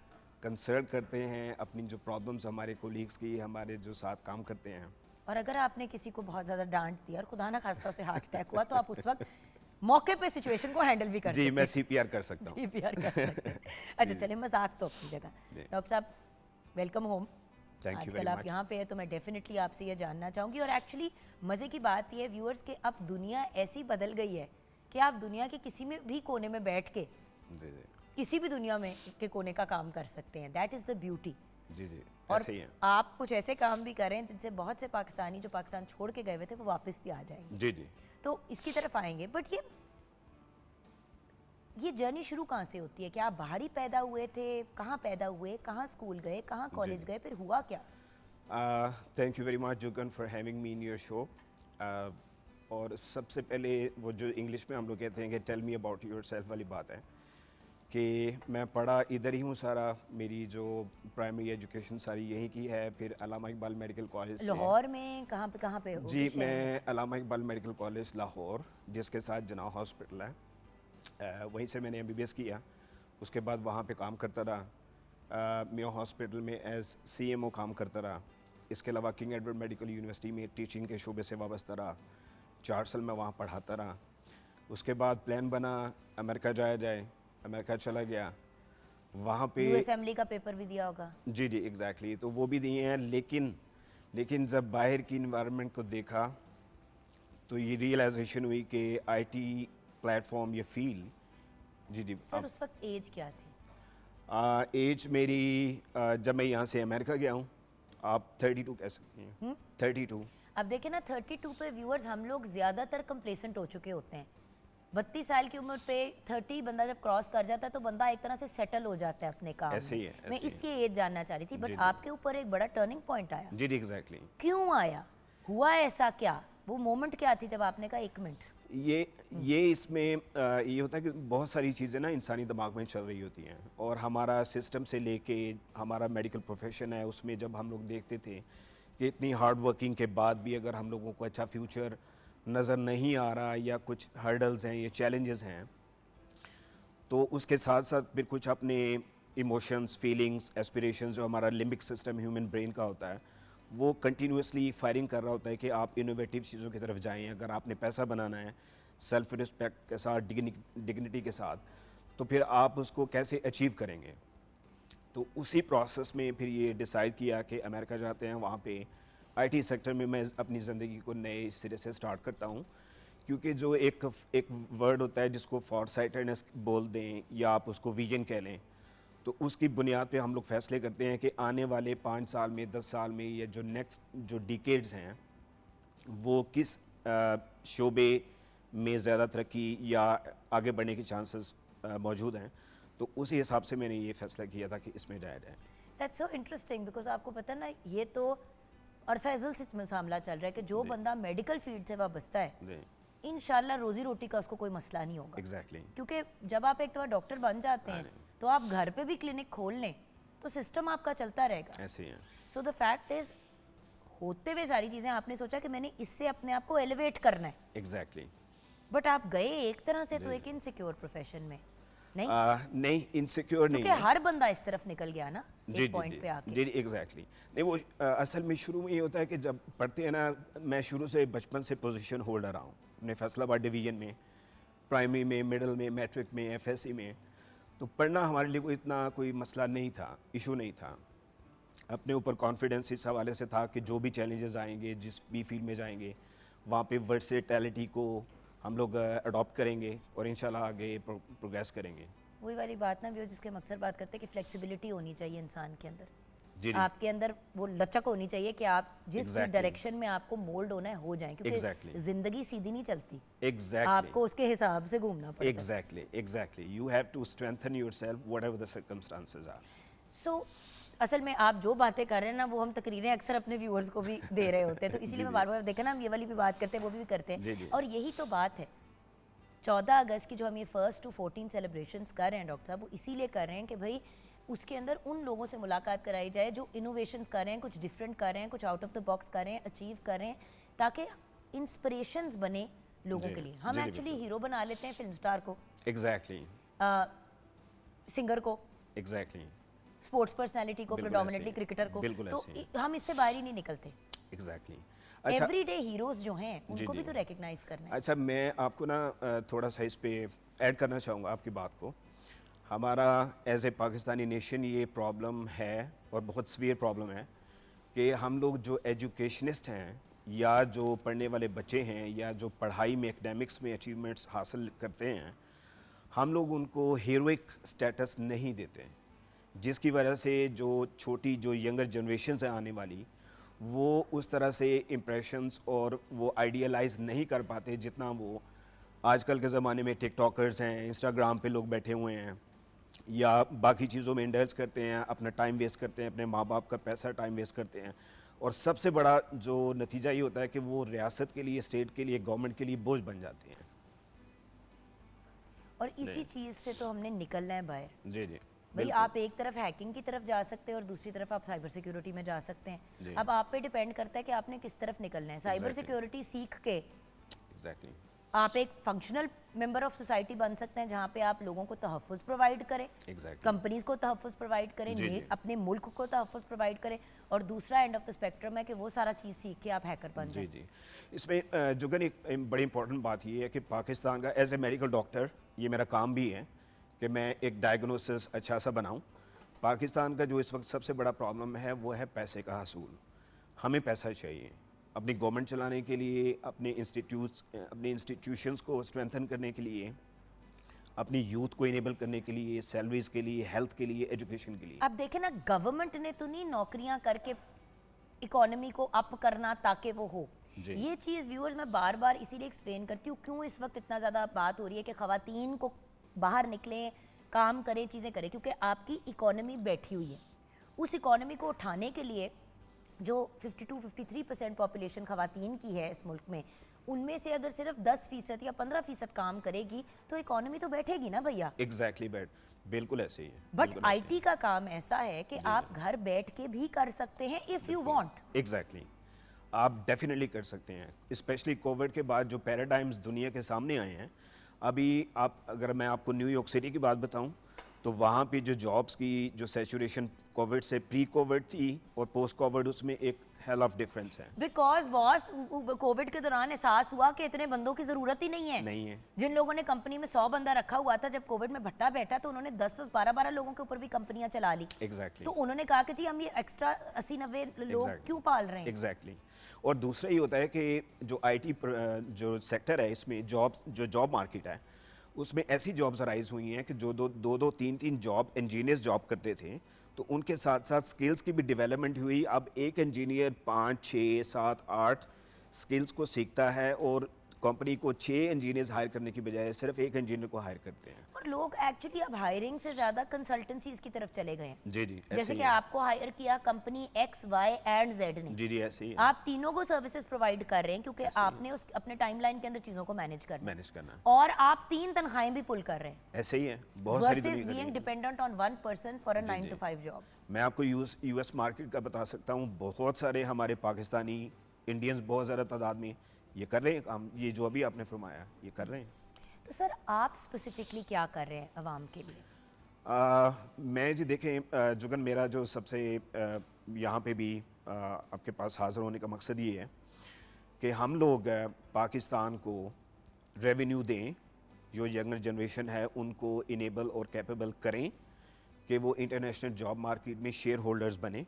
कंसल्ट करते हैं अपनी जो प्रॉब्लम्स हमारे कोलीग्स की, हमारे जो साथ काम करते हैं।
और अगर आपने किसी को बहुत ज्यादा डांट दिया और खुदा ना खास्ता उसे हार्ट अटैक हुआ, तो आप उस वक्त मौके पे सिचुएशन को हैंडल भी कर सकते
जी,
हैं।
मैं सीपीआर कर सकता हूँ।
CPR कर सकते हैं। अच्छा चले, मजाक तो अपनी जगह।
जी।
डॉक्टर साहब वेलकम होम।
Thank you
आजकल
very
आप
much.
यहाँ पे है तो मैं डेफिनेटली आपसे ये जानना चाहूँगी। और एक्चुअली मज़े की बात ये है व्यूअर्स कि अब दुनिया ऐसी बदल गई है कि आप दुनिया के किसी में भी कोने में बैठ के
जी जी
किसी भी दुनिया में के कोने का काम कर सकते हैं। That is the beauty.
जी जी,
और
ऐसे ही है।
आप कुछ ऐसे काम भी कर रहे हैं जिनसे बहुत से पाकिस्तानी जो पाकिस्तान छोड़ के गए हुए थे वो वापस भी आ जाएंगे।
जी जी।
तो इसकी तरफ आएंगे, बट ये जर्नी शुरू कहाँ से होती है? क्या आप बाहर ही पैदा हुए थे? कहाँ पैदा हुए, कहाँ स्कूल गए, कहाँ कॉलेज गए, फिर हुआ क्या?
Thank you very much Jugan for having me in your show. और सबसे पहले वो जो इंग्लिश में हम लोग कहते हैं कि tell me about yourself वाली बात है कि मैं पढ़ा इधर ही हूँ सारा, मेरी जो प्राइमरी एजुकेशन सारी यहीं की है। फिर अल्लामा इकबाल मेडिकल कॉलेज से।
लाहौर में कहाँ पे हो?
जी,
किस शहर में?
मैं अल्लामा इकबाल मेडिकल कॉलेज लाहौर, जिसके साथ जना हॉस्पिटल है, वहीं से मैंने एमबीबीएस किया। उसके बाद वहाँ पे काम करता रहा, मेयो हॉस्पिटल में एज सीएमओ काम करता रहा। इसके अलावा किंग एडवर्ड मेडिकल यूनिवर्सिटी में टीचिंग के शोबे से वाबस्ता रहा, 4 साल मैं वहाँ पढ़ाता रहा। उसके बाद प्लान बना अमेरिका जाया जाए, अमेरिका चला गया, वहाँ पे
यूएस असेंबली का पेपर भी दिया होगा।
जी जी एग्जैक्टली, तो वो भी दिए हैं। लेकिन जब बाहर की इन्वायरमेंट को देखा तो ये रियलाइजेशन हुई कि आईटी प्लेटफॉर्म, ये फील्ड। जी जी।
सर उस वक्त एज क्या थी?
एज मेरी जब मैं यहाँ से अमेरिका गया हूँ, आप 32 कह सकती हैं। 32।
अब देखें ना 32 पे व्यूअर्स हम लोग ज़्यादातर कंप्लेसेंट हो चुके होते हैं। 32 साल की उम्र पे 30 बंदा जब क्रॉस कर जाता है तो बंदा एक तरह से सेटल हो जाता है अपने काम
ऐसे ही
में।
है,
मैं
ऐसे ही
इसकी एज जानना चाह रही थी,
जी,
बट
जी।
आपके ऊपर एक बड़ा टर्निंग पॉइंट आया।
जी जी एग्जैक्टली।
क्यों आया? हुआ ऐसा क्या? वो मोमेंट क्या थी जब आपने कहा 1 मिनट?
ये इसमें ये होता है कि बहुत सारी चीज़ें ना इंसानी दिमाग में चल रही होती हैं, और हमारा सिस्टम से लेके हमारा मेडिकल प्रोफेशन है, उसमें जब हम लोग देखते थे कि इतनी हार्ड वर्किंग के बाद भी अगर हम लोगों को अच्छा फ्यूचर नज़र नहीं आ रहा या कुछ हर्डल्स हैं या चैलेंजेस हैं, तो उसके साथ साथ फिर कुछ अपने इमोशंस, फीलिंग्स, एस्पिरेशंस, जो हमारा लिम्बिक सिस्टम ह्यूमन ब्रेन का होता है, वो कंटिन्यूसली फायरिंग कर रहा होता है कि आप इनोवेटिव चीज़ों की तरफ जाएं। अगर आपने पैसा बनाना है सेल्फ रिस्पेक्ट के साथ, डिग्निटी के साथ, तो फिर आप उसको कैसे अचीव करेंगे। तो उसी प्रोसेस में फिर ये डिसाइड किया कि अमेरिका जाते हैं, वहाँ पे आईटी सेक्टर में मैं अपनी ज़िंदगी को नए सिरे से स्टार्ट करता हूँ। क्योंकि जो एक वर्ड होता है जिसको फॉरसाइटेडनेस बोल दें या आप उसको विजन कह लें, तो उसकी बुनियाद पे हम लोग फैसले करते हैं कि आने वाले 5 साल में, 10 साल में, या जो नेक्स्ट जो डिकेड्स हैं वो किस शोबे में ज़्यादा तरक्की या आगे बढ़ने के चांसेस मौजूद हैं। तो उसी हिसाब से मैंने ये फैसला किया था कि इसमें जाया जाए।
दैट्स सो इंटरेस्टिंग, बिकॉज आपको पता ना ये तो अरसाइजल से मामला चल रहा है कि जो बंदा मेडिकल फील्ड से वाबस्ता है,
जी
इंशाल्लाह रोजी रोटी का उसको कोई मसला नहीं होगा।
एग्जैक्टली।
क्योंकि जब आप एक दफ़ा डॉक्टर बन जाते हैं तो आप घर पे भी क्लिनिक खोल लें तो सिस्टम आपका चलता रहेगा।
ऐसे ही है।
सो द फैक्ट इज, होते हुए सारी चीज़ें आपने सोचा कि मैंने इससे अपने आप को एलिवेट करना है,
एग्जैक्टली।
बट आप गए एक तरह से तो एक इनसिक्योर प्रोफेशन में। नहीं,
नहीं, इनसिक्योर नहीं
क्योंकि
है।
हर बंदा इस तरफ निकल गया ना
जी
एक पॉइंट पे आके।
जी एग्जैक्टली। नहीं, वो असल में शुरू में ये होता है कि जब पढ़ते हैं ना, मैं शुरू से बचपन से पोजीशन होल्डर रहा हूँ अपने फैसलाबाद डिवीजन में, प्राइमरी में, मिडिल में, मैट्रिक में, एफएससी में। तो पढ़ना हमारे लिए कोई इतना कोई मसला नहीं था, इशू नहीं था। अपने ऊपर कॉन्फिडेंस इस हवाले से था कि जो भी चैलेंजेस आएंगे, जिस भी फील्ड में जाएंगे, वहाँ पे वर्सेटैलिटी को हम लोग अडॉप्ट करेंगे और इंशाल्लाह आगे प्रोग्रेस करेंगे।
वही वाली बात ना भी, जिसके हम अक्सर बात करते हैं कि फ्लेक्सिबिलिटी होनी चाहिए इंसान के अंदर।
जी।
आपके अंदर वो लचक होनी चाहिए कि आप जिस
Exactly.
डायरेक्शन में आपको मोल्ड होना है हो जाए, क्योंकि
Exactly.
जिंदगी सीधी नहीं चलती,
एग्जैक्टली
आपको उसके हिसाब से घूमना पड़ता है।
Exactly you have to strengthen yourself whatever the circumstances are.
So असल में आप जो बातें कर रहे हैं ना, वो हम तकरीरें अक्सर अपने व्यूअर्स को भी दे रहे होते हैं, तो इसीलिए मैं बार बार देखा ना, हम ये वाली भी बात करते हैं, वो भी करते
जी,
हैं।
जी।
और यही तो बात है, 14 अगस्त की जो हम ये 1 to 14 सेलिब्रेशंस कर रहे हैं डॉक्टर साहब, वो इसीलिए कर रहे हैं कि भाई उसके अंदर उन लोगों से मुलाकात कराई जाए जो इनोवेशंस कर रहे हैं, कुछ डिफरेंट कर रहे हैं, कुछ आउट ऑफ द बॉक्स कर रहे हैं, अचीव कर रहे हैं, ताकि इंस्पिरेशंस बने लोगों
जी,
के लिए। हम
जी, जी,
एक्चुअली
बिल्कुल।
हीरो बना लेते हैं फिल्म स्टार को,
एग्जैक्टली
सिंगर को,
एग्जैक्टली
स्पोर्ट्स पर्सनालिटी को,
बिल्कुल
प्रेडोमिनेटली
ऐसे ही,
क्रिकेटर को,
बिल्कुल
तो
ऐसे ही।
हम इससे बाहर ही नहीं निकलते।
एग्जैक्टली अच्छा
एवरीडे हीरोज जो हैं उनको भी
जी।
तो रिकग्नाइज करना है।
अच्छा, मैं आपको ना थोड़ा सा इस पे ऐड करना चाहूँगा आपकी बात को। हमारा एज ए पाकिस्तानी नेशन ये प्रॉब्लम है और बहुत सीवियर प्रॉब्लम है कि हम लोग जो एजुकेशनिस्ट हैं या जो पढ़ने वाले बच्चे हैं या जो पढ़ाई में एकेडमिक्स में अचीवमेंट्स हासिल करते हैं, हम लोग उनको हीरोइक स्टेटस नहीं देते, जिसकी वजह से जो छोटी जो यंगर जनरेशन है आने वाली, वो उस तरह से इम्प्रेशंस और वो आइडियलाइज नहीं कर पाते जितना वो आजकल के ज़माने में टिकटॉकर्स हैं, इंस्टाग्राम पे लोग बैठे हुए हैं या बाकी चीज़ों में इंडल्ज करते हैं, अपना टाइम वेस्ट करते हैं, अपने माँ बाप का पैसा टाइम वेस्ट करते हैं, और सबसे बड़ा जो नतीजा ये होता है कि वो रियासत के लिए, स्टेट के लिए, गवर्नमेंट के लिए बोझ बन जाते हैं।
और इसी चीज़ से तो हमने निकलना है बाहर।
जी जी
भाई
बिल्कुल।
आप एक तरफ हैकिंग की तरफ जा सकते हैं और दूसरी तरफ आप साइबर सिक्योरिटी में जा सकते
जी।
हैं। अब आप पे डिपेंड करता है कि आपने किस तरफ निकलना है। Cyber
Exactly.
सिक्योरिटी सीख के
एग्जैक्टली
आप एक फंक्शनल मेंबर ऑफ सोसाइटी बन सकते हैं, जहाँ पे आप लोगों को तहफ़्फ़ुज़ प्रोवाइड करें,
एग्जैक्टली
कंपनीज को तहफ़्फ़ुज़ प्रोवाइड करें,
जी, जी।
अपने मुल्क को तहफ़्फ़ुज़ प्रोवाइड करें, और दूसरा एंड ऑफ द स्पेक्ट्रम है कि वो सारा चीज़ सीख के आप हैकर बन
जी
जाएं।
जी। इसमें जुगन एक बड़ी इंपॉर्टेंट बात ये है कि पाकिस्तान का एज ए मेडिकल डॉक्टर ये मेरा काम भी है कि मैं एक डायग्नोसिस अच्छा सा बनाऊं। पाकिस्तान का जो इस वक्त सबसे बड़ा प्रॉब्लम है वो है पैसे का हसूल। हमें पैसा चाहिए अपनी गवर्नमेंट चलाने के लिए, अपने इंस्टीट्यूशंस को स्ट्रेंथन करने के लिए, अपनी यूथ को इनेबल करने के लिए, सैलरीज के लिए, हेल्थ के लिए, एजुकेशन के लिए।
अब देखें ना, गवर्नमेंट ने तो नहीं नौकरियां करके इकोनॉमी को अप करना ताकि वो हो।
जी।
ये चीज़ व्यूअर्स मैं बार बार इसीलिए एक्सप्लेन करती हूँ क्यों इस वक्त इतना ज़्यादा बात हो रही है कि ख़वातीन को बाहर निकलें, काम करें, चीज़ें करें, क्योंकि आपकी इकोनॉमी बैठी हुई है। उस इकोनॉमी को उठाने के लिए जो 52-53% पॉपुलेशन ख़वातीन की है इस मुल्क में, उनमें से अगर सिर्फ 10% या 15% काम करेगी तो इकोनॉमी तो बैठेगी ना भैया।
एग्जैक्टली बिल्कुल ऐसे ही है।
बट
बिल्कुल ऐसे ही है।
आईटी का काम ऐसा है कि आप घर बैठ के भी कर सकते हैं इफ़ यू वांट।
एग्जैक्टली आप डेफिनेटली कर सकते हैं। स्पेशली कोविड के बाद जो पैराडाइम्स दुनिया के सामने आए हैं, अभी आप अगर मैं आपको न्यूयॉर्क सिटी की बात बताऊं तो वहाँ पे जो जॉब्स की जो सैचुरेशन कोविड से प्री कोविड थी और पोस्ट कोविड, उसमें एक हेल ऑफ डिफरेंस है।
बिकॉज बॉस कोविड के दौरान एहसास हुआ कि इतने बंदों की जरूरत ही नहीं है।
नहीं है।
जिन लोगों ने कंपनी में 100 बंदा रखा हुआ था, जब कोविड में भट्टा बैठा तो उन्होंने 10-10, 12-12 लोगों के ऊपर भी कंपनियां चला ली।
एग्जैक्टली
तो उन्होंने कहा कि जी हम ये एक्स्ट्रा 80-90 लोग
Exactly.
क्यों पाल रहे हैं।
एग्जैक्टली और दूसरा ये होता है कि जो आईटी जो सेक्टर है, इसमें जॉब मार्केट है, उसमें ऐसी जॉब्स अराइज हुई हैं कि जो दो 3 जॉब इंजीनियर्स जॉब करते थे, तो उनके साथ साथ स्किल्स की भी डेवलपमेंट हुई। अब एक इंजीनियर 5, 6, 7, 8 स्किल्स को सीखता है और कंपनी को 6 इंजीनियर्स हायर करने की बजाय सिर्फ एक इंजीनियर को हायर करते हैं।
और लोग एक्चुअली अब हायरिंग से ज्यादा कंसल्टेंसीज की तरफ चले गए हैं।
जी जी ऐसे
जैसे
ही
कि
है।
आपको हायर किया company X, Y and Z ने,
जी जी ऐसे ही
आप तीनों को सर्विसेज प्रोवाइड कर रहे हैं क्योंकि आपने उस अपने टाइमलाइन के अंदर चीजों को मैनेज करना है।
मैनेज करना है।
और आप 3 तनख्वाहें भी पुल कर रहे हैं
ऐसे ही है, बहुत सारी
वर्सेस
दुनिया कर रही
बीइंग
है।
Dependent on 1 person for a 9 to 5 job.
मैं आपको यूएस मार्केट का बता सकता हूँ, बहुत सारे हमारे पाकिस्तानी इंडियंस बहुत ज़्यादा तादाद में ये कर रहे हैं काम, ये जो अभी आपने फरमाया ये कर रहे हैं।
तो सर आप स्पेसिफिकली क्या कर रहे हैं अवाम के लिए?
मैं जी देखें जुगन, मेरा जो सबसे यहाँ पे भी आपके पास हाज़िर होने का मकसद ये है कि हम लोग पाकिस्तान को रेवेन्यू दें, जो यंगर जनरेशन है उनको इनेबल और कैपेबल करें कि वो इंटरनेशनल जॉब मार्केट में शेयर होल्डर्स बने,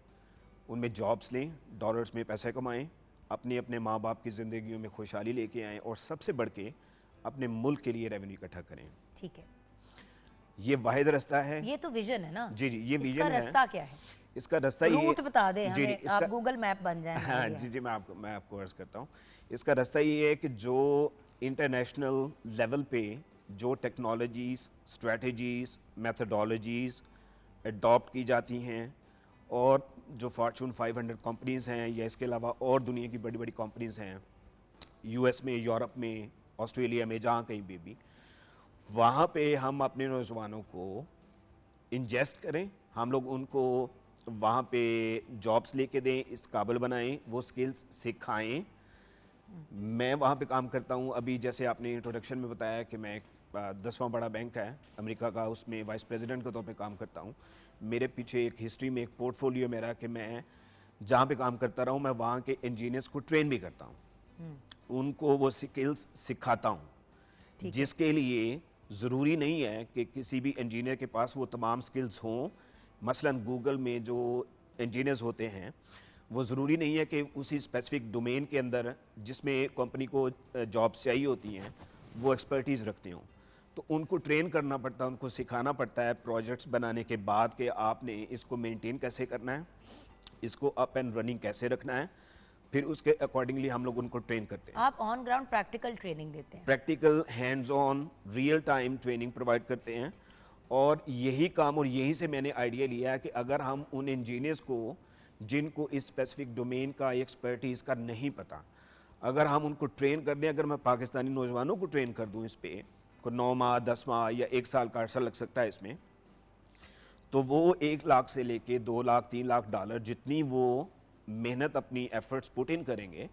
उनमें जॉब्स लें, डॉलर्स में पैसे कमाएं, अपने माँ बाप की ज़िंदगियों में खुशहाली लेके आएँ और सबसे बढ़ के अपने मुल्क के लिए रेवेन्यू इकट्ठा करें।
ठीक है,
ये वाहिद रास्ता है।
ये तो विजन है ना।
जी जी ये
इसका
विजन है।
रास्ता क्या है?
इसका रास्ता ये
रूट बता दें
जी,
हमें,
इसका
आप गूगल मैप बन जाए
हाँ जी मैं आपको अर्ज करता हूँ। इसका रास्ता ये है कि जो इंटरनेशनल लेवल पे जो टेक्नोलॉजीज़, स्ट्रेटजीज़, मेथडोलॉजीज़ अडॉप्ट की जाती हैं और जो फॉर्चून 500 कंपनीज़ हैं या इसके अलावा और दुनिया की बड़ी बड़ी कंपनीज़ हैं, यूएस में, यूरोप में, ऑस्ट्रेलिया में, जहाँ कहीं भी वहाँ पे हम अपने नौजवानों को इंजेस्ट करें, हम लोग उनको वहाँ पे जॉब्स लेके दें, इस काबिल बनाएं, वो स्किल्स सिखाएं। मैं वहाँ पे काम करता हूँ। अभी जैसे आपने इंट्रोडक्शन में बताया कि मैं 10वां बड़ा बैंक है अमेरिका का, उसमें वाइस प्रेसिडेंट के तौर पे काम करता हूँ। मेरे पीछे एक हिस्ट्री में एक पोर्टफोलियो मेरा कि मैं जहाँ पे काम करता रहा हूँ, मैं वहाँ के इंजीनियर्स को ट्रेन भी करता हूँ, उनको वो स्किल्स सिखाता हूँ, जिसके लिए ज़रूरी नहीं है कि किसी भी इंजीनियर के पास वो तमाम स्किल्स हों। मसलन गूगल में जो इंजीनियर्स होते हैं, वो ज़रूरी नहीं है कि उसी स्पेसिफिक डोमेन के अंदर जिसमें कंपनी को जॉब्स चाहिए होती हैं वो एक्सपर्टीज़ रखते हों, तो उनको ट्रेन करना पड़ता है, उनको सिखाना पड़ता है प्रोजेक्ट्स बनाने के बाद कि आपने इसको मेंटेन कैसे करना है, इसको अप एंड रनिंग कैसे रखना है, फिर उसके अकॉर्डिंगली हम लोग उनको ट्रेन करते हैं।
आप ऑन ग्राउंड प्रैक्टिकल ट्रेनिंग देते हैं?
Practical hands on real time training provide करते हैं और यही काम और यही से मैंने आइडिया लिया है कि अगर हम उन इंजीनियर्स को जिनको इस स्पेसिफिक डोमेन का एक्सपर्टीज़ का नहीं पता, अगर हम उनको ट्रेन कर दें, अगर मैं पाकिस्तानी नौजवानों को ट्रेन कर दूं इस पे, को 9 माह 10 माह या 1 साल का अर्सा लग सकता है इसमें, तो वो 1 लाख से लेके 2 लाख 3 लाख डॉलर जितनी वो मेहनत अपनी एफर्ट्स पुट इन करेंगे,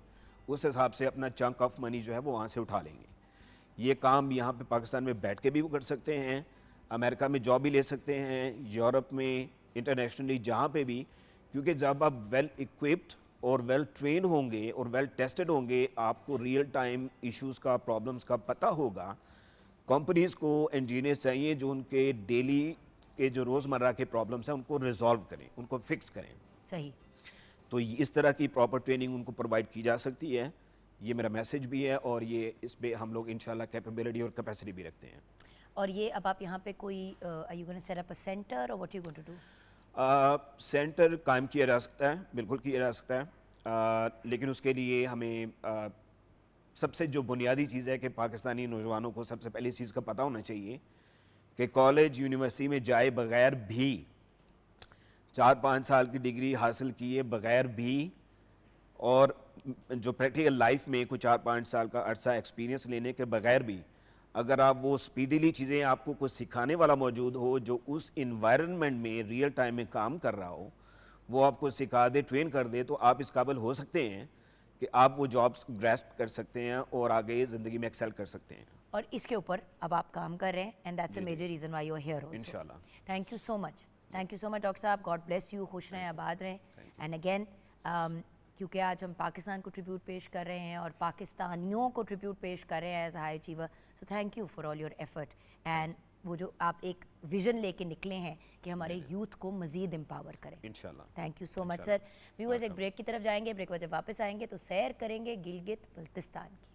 उस हिसाब से अपना चंक ऑफ मनी जो है वो वहाँ से उठा लेंगे। ये काम यहाँ पे पाकिस्तान में बैठ के भी वो कर सकते हैं, अमेरिका में जॉब भी ले सकते हैं, यूरोप में, इंटरनेशनली जहाँ पे भी, क्योंकि जब आप वेल इक्विप्ड और वेल ट्रेन होंगे और वेल टेस्टेड होंगे, आपको रियल टाइम इश्यूज़ का, प्रॉब्लम्स का पता होगा। कंपनीज़ को इंजीनियर्स चाहिए जो उनके डेली के जो रोज़मर्रा के प्रॉब्लम्स हैं उनको रिजॉल्व करें, उनको फिक्स करें।
सही।
तो इस तरह की प्रॉपर ट्रेनिंग उनको प्रोवाइड की जा सकती है। ये मेरा मैसेज भी है और ये इस पे हम लोग इंशाल्लाह कैपेबिलिटी और कैपेसिटी भी रखते हैं।
और ये अब आप यहाँ पे कोई are you gonna set up a centre और what you going to do?
Centre कायम किया जा सकता है, बिल्कुल किया जा सकता है, लेकिन उसके लिए हमें सबसे जो बुनियादी चीज़ है कि पाकिस्तानी नौजवानों को सबसे पहली चीज़ का पता होना चाहिए कि कॉलेज यूनिवर्सिटी में जाए बगैर भी, 4-5 साल की डिग्री हासिल किए बगैर भी और जो प्रैक्टिकल लाइफ में कोई 4-5 साल का अरसा एक्सपीरियंस लेने के बगैर भी, अगर आप वो स्पीडीली चीज़ें, आपको कुछ सिखाने वाला मौजूद हो जो उस इन्वायरमेंट में रियल टाइम में काम कर रहा हो, वो आपको सिखा दे, ट्रेन कर दे, तो आप इस काबिल हो सकते हैं कि आप वो जॉब्स ग्रैस्प कर सकते हैं और आगे ज़िंदगी में एक्सेल कर सकते हैं।
और इसके ऊपर अब आप काम कर रहे हैं and that's a major reason why you are here also.
इंशाल्लाह।
Thank you so much, thank you so much doctor sahab, God bless you, खुश रहें, आबाद रहें। एंड अगेन क्योंकि आज हम पाकिस्तान को ट्रिब्यूट पेश कर रहे हैं और पाकिस्तानियों को ट्रिब्यूट पेश कर रहे हैं as high achiever, so thank you for all your effort and वो जो आप एक विजन लेके निकले हैं कि हमारे यूथ को मजीद एम्पावर करें।
इंशाल्लाह।
Thank you so much sir. Viewers, एक ब्रेक की तरफ जाएंगे, ब्रेक बाद जब वापस आएंगे तो सैर करेंगे गिलगित बल्तिस्तान की।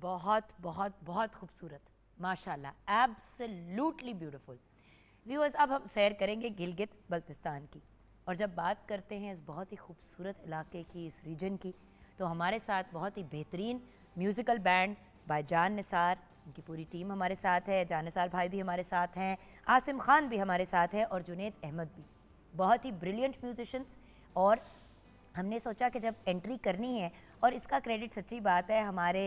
बहुत बहुत बहुत खूबसूरत, माशाल्लाह, एब्सोल्युटली ब्यूटीफुल। व्यूअर्स, अब हम सैर करेंगे गिलगित बल्तिस्तान की, और जब बात करते हैं इस बहुत ही खूबसूरत इलाके की, इस रीजन की, तो हमारे साथ बहुत ही बेहतरीन म्यूज़िकल बैंड बाय जान निसार, उनकी पूरी टीम हमारे साथ है। जान निसार भाई भी हमारे साथ हैं, आसिम खान भी हमारे साथ है, और जुनैद अहमद भी, बहुत ही ब्रिलियंट म्यूजिशंस। और हमने सोचा कि जब एंट्री करनी है, और इसका क्रेडिट सच्ची बात है हमारे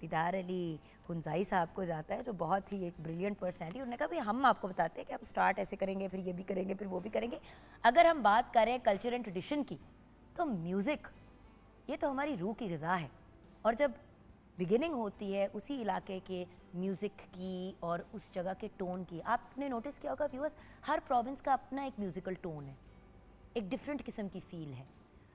दीदार अली हुंजाई साहब को जाता है, जो बहुत ही एक ब्रिलियंट पर्सनैलिटी। उन्होंने कहा भाई हम आपको बताते हैं कि हम स्टार्ट ऐसे करेंगे, फिर ये भी करेंगे, फिर वो भी करेंगे। अगर हम बात करें कल्चर एंड ट्रेडिशन की, तो म्यूज़िक ये तो हमारी रूह की ग़िज़ा है। और जब बिगिनिंग होती है उसी इलाके के म्यूज़िक की और उस जगह के टोन की, आपने नोटिस किया होगा व्यूअर्स, हर प्रोविंस का अपना एक म्यूज़िकल टोन है, एक डिफरेंट किस्म की फ़ील है।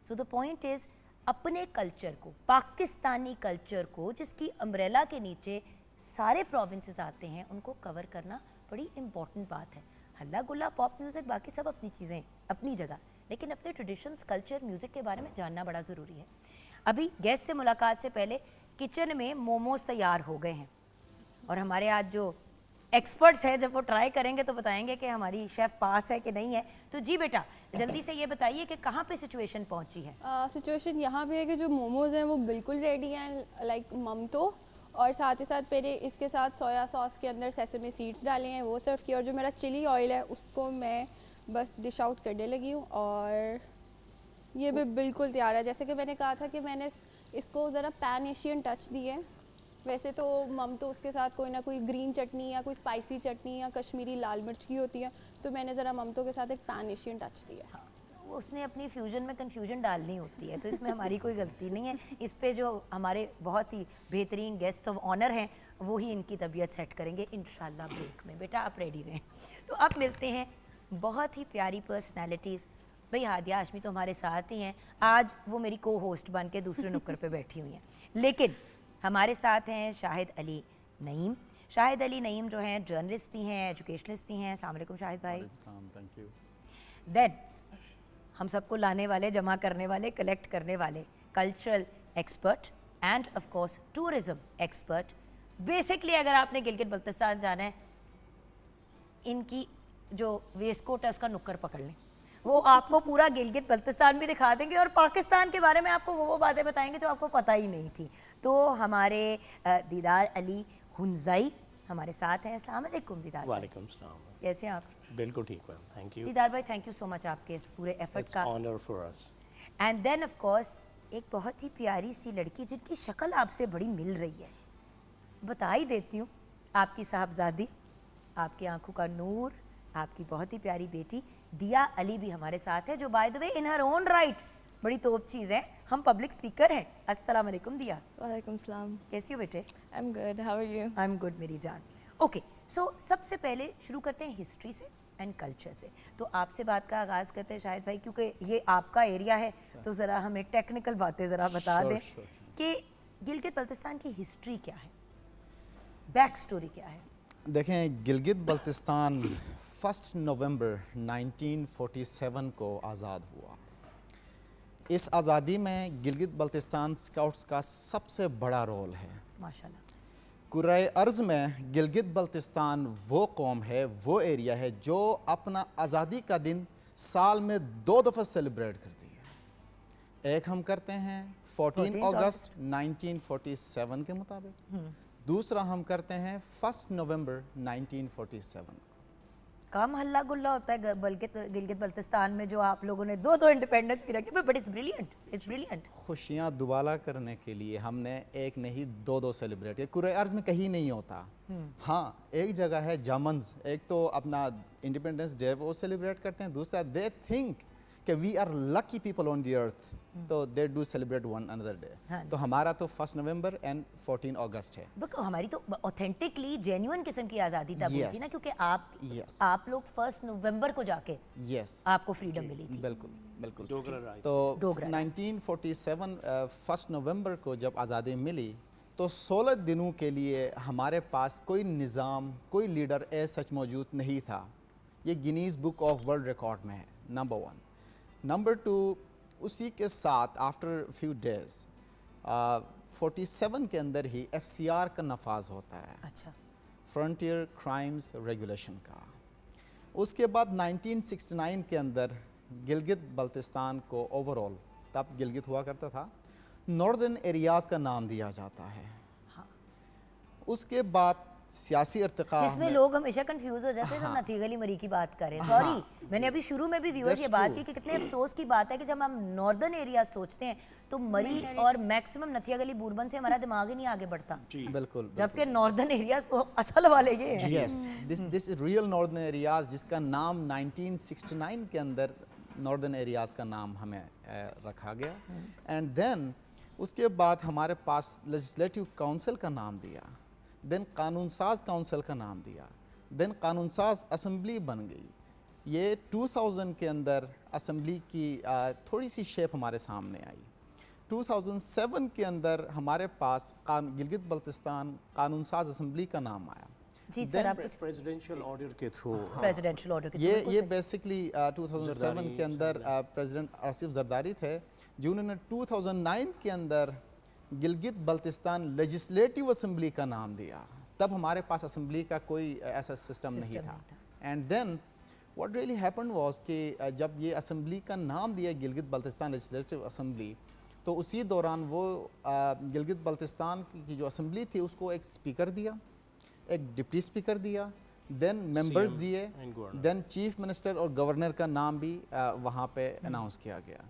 सो द पॉइंट इज़, अपने कल्चर को, पाकिस्तानी कल्चर को, जिसकी अम्ब्रेला के नीचे सारे प्रोविंसेस आते हैं, उनको कवर करना बड़ी इम्पॉर्टेंट बात है। हल्ला गुल्ला पॉप म्यूज़िक बाकी सब अपनी चीज़ें अपनी जगह, लेकिन अपने ट्रेडिशंस, कल्चर, म्यूज़िक के बारे में जानना बड़ा ज़रूरी है। अभी गेस्ट से मुलाकात से पहले किचन में मोमोज तैयार हो गए हैं, और हमारे आज जो एक्सपर्ट्स हैं, जब वो ट्राई करेंगे तो बताएंगे कि हमारी शेफ़ पास है कि नहीं है। तो जी बेटा, जल्दी से ये बताइए कि कहाँ पे सिचुएशन पहुंची है।
सिचुएशन यहाँ पे है कि जो मोमोज़ हैं वो बिल्कुल रेडी हैं, लाइक ममतो, और साथ ही साथ मेरे इसके साथ सोया सॉस के अंदर सेसमी सीड्स डाले हैं, वो सर्व किया। और जो मेरा चिली ऑयल है उसको मैं बस डिश आउट करने लगी हूँ, और ये भी बिल्कुल तैयार है। जैसे कि मैंने कहा था कि मैंने इसको ज़रा पैन एशियन टच दी है। वैसे तो मम तो उसके साथ कोई ना कोई ग्रीन चटनी या कोई स्पाइसी चटनी या कश्मीरी लाल मिर्च की होती है, तो मैंने ज़रा ममतो के साथ एक पैन एशियन टच दिया।
हाँ, उसने अपनी फ्यूजन में कन्फ्यूजन डालनी होती है, तो इसमें हमारी कोई गलती नहीं है। इस पे जो हमारे बहुत ही बेहतरीन गेस्ट ऑफ ऑनर हैं, वो ही इनकी तबीयत सेट करेंगे इंशाल्लाह ब्रेक में। बेटा आप रेडी रहें। तो अब मिलते हैं बहुत ही प्यारी पर्सनैलिटीज़। भाई हादिया हाशमी तो हमारे साथ ही हैं, आज वो मेरी को होस्ट बन के दूसरे नुक्कर पे बैठी हुई हैं, लेकिन हमारे साथ हैं शाहिद अली नईम। शाहिद अली नईम जो हैं जर्नलिस्ट भी हैं, एजुकेशनिस्ट भी हैं। अस्सलाम वालेकुम शाहिद भाई।
Thank you.
देन हम सबको लाने वाले, जमा करने वाले, कलेक्ट करने वाले cultural expert end of course tourism expert. Basically अगर आपने गिलगित बल्तिस्तान जाना है, इनकी जो वेस्ट कोट है उसका नुक्कर पकड़ लें, वो आपको पूरा गिलगित बल्तिस्तान भी दिखा देंगे, और पाकिस्तान के बारे में आपको वो बातें बताएंगे जो आपको पता ही नहीं थी। तो हमारे दीदार अली हुंजाई हमारे साथ हैं। अस्सलाम वालेकुम दीदार भाई।
वालेकुम सलाम।
कैसे हैं आप?
बिल्कुल ठीक है, थैंक यू।
दीदार भाई, थैंक यू सो मच आपके इस पूरे एफर्ट का।
Honour for us.
And then of course एक बहुत ही प्यारी सी लड़की जिनकी शक्ल आपसे बड़ी मिल रही है, बता ही देती हूँ, आपकी साहबजादी, आपकी आंखों का नूर, आपकी बहुत ही प्यारी बेटी दिया अली भी हमारे साथ है, जो bye the way in her own right बड़ी तोप चीज़ है। हम पब्लिक स्पीकर हैं। अस्सलाम वालेकुम दिया।
वालेकुम सलाम।
कैसी हो बेटे?
I am good, how are you?
I am good मेरी जान। ओके, सो सबसे पहले शुरू करते हैं हिस्ट्री से एंड कल्चर से। तो आपसे बात का आगाज़ करते हैं शाहिद भाई, क्योंकि ये आपका एरिया है, तो ज़रा हमें टेक्निकल बातें ज़रा बता दें कि गिलगित बल्तिस्तान की हिस्ट्री क्या है, बैक स्टोरी क्या है।
देखें, गिलगित बल्तिस्तान 1 नवंबर 1947 को आज़ाद हुआ। इस आज़ादी में गिलगित बल्तिस्तान स्काउट्स का सबसे बड़ा रोल है।
माशाल्लाह।
कुराए अर्ज़ में गिलगित बल्तिस्तान वो कौम है, वो एरिया है जो अपना आज़ादी का दिन साल में 2 दफ़ा सेलिब्रेट करती है। एक हम करते हैं 14 अगस्त 1947 के मुताबिक, दूसरा हम करते हैं 1 नवंबर 1947 को।
कम हल्ला गुल्ला होता है गिलगित बल्तिस्तान में, जो आप लोगों ने 2 इंडिपेंडेंस भी रखी, but it's brilliant, it's brilliant.
खुशियाँ दुबाला करने के लिए हमने एक नहीं 2 सेलिब्रेट किया। कुराए अर्ज़ में कहीं नहीं होता। हाँ, एक जगह है जामन्स, एक तो अपना इंडिपेंडेंस डे वो सेलिब्रेट करते हैं, दूसरा दे थिंक कि we are lucky people on the earth, तो they do celebrate one another day. तो हमारा तो 1 नवंबर एंड 14 अगस्त है।
बट हमारी तो ऑथेंटिकली जेन्युइन किस्म की आज़ादी तब हुई थी ना, क्योंकि आप लोग 1 नवंबर को जाके आपको फ्रीडम मिली थी।
बिल्कुल बिल्कुल।
तो
1947 1 नवंबर को जब आज़ादी मिली, तो 16 दिनों के लिए हमारे पास कोई निज़ाम, कोई लीडर सच मौजूद नहीं था। ये Guinness book of world record में है, नंबर 1। नंबर 2, उसी के साथ आफ्टर फ्यू डेज 47 के अंदर ही FCR का नफाज होता है,
अच्छा,
फ्रंटियर क्राइम्स रेगुलेशन का। उसके बाद 1969 के अंदर गिलगित बल्तिस्तान को ओवरऑल, तब गिलगित हुआ करता था, नॉर्दर्न एरियाज़ का नाम दिया जाता है।
हाँ।
उसके बाद सियासी इर्तिका
जिसमें लोग हमेशा कंफ्यूज हो जाते हैं तो नथी गली मरी की बात करें। सॉरी, मैंने अभी शुरू में भी व्यूअर्स ये बात की कि कितने अफसोस की बात है कि जब हम नॉर्दर्न एरिया सोचते हैं तो मरी और मैक्सिमम नथिया गली बूरबन से हमारा दिमाग ही नहीं आगे बढ़ता,
बिल्कुल,
जबकि नॉर्दर्न एरिया तो असल वाले ये हैं।
Yes, this real northern areas, जिसका नाम 1969 के अंदर नॉर्दर्न एरियाज का नाम हमें रखा गया। एंड देन उसके बाद हमारे पास लेजिस्लेटिव काउंसिल का नाम दिया, देन कानून साज काउंसिल का नाम दिया, देन कानून साज असम्बली बन गई। ये 2000 के अंदर असम्बली की थोड़ी सी शेप हमारे सामने आई। 2007 के अंदर हमारे पास गिलगित बल्तिस्तान कानून साज असम्बली का नाम आया।
जी सर, आप
प्रेसिडेंशियल ऑर्डर के थ्रू
प्रेसिडेंशियल ऑर्डर के
ये बेसिकली 2007 के अंदर प्रेसिडेंट आसिफ जरदारी थे जिन्होंने 2009 के अंदर गिलगित बल्तिस्तान लेजिस्लेटिव असम्बली का नाम दिया। तब हमारे पास असम्बली का कोई ऐसा सिस्टम नहीं था। And then what really happened was कि जब ये असम्बली का नाम दिया गिलगित बल्तिस्तान लेजिस्लेटिव असम्बली, तो उसी दौरान वो गिलगित बल्तिस्तान की जो असम्बली थी उसको एक स्पीकर दिया, एक डिप्टी स्पीकर दिया, देन मेंबर्स दिए, देन चीफ मिनिस्टर और गवर्नर का नाम भी वहाँ पे अनाउंस किया गया।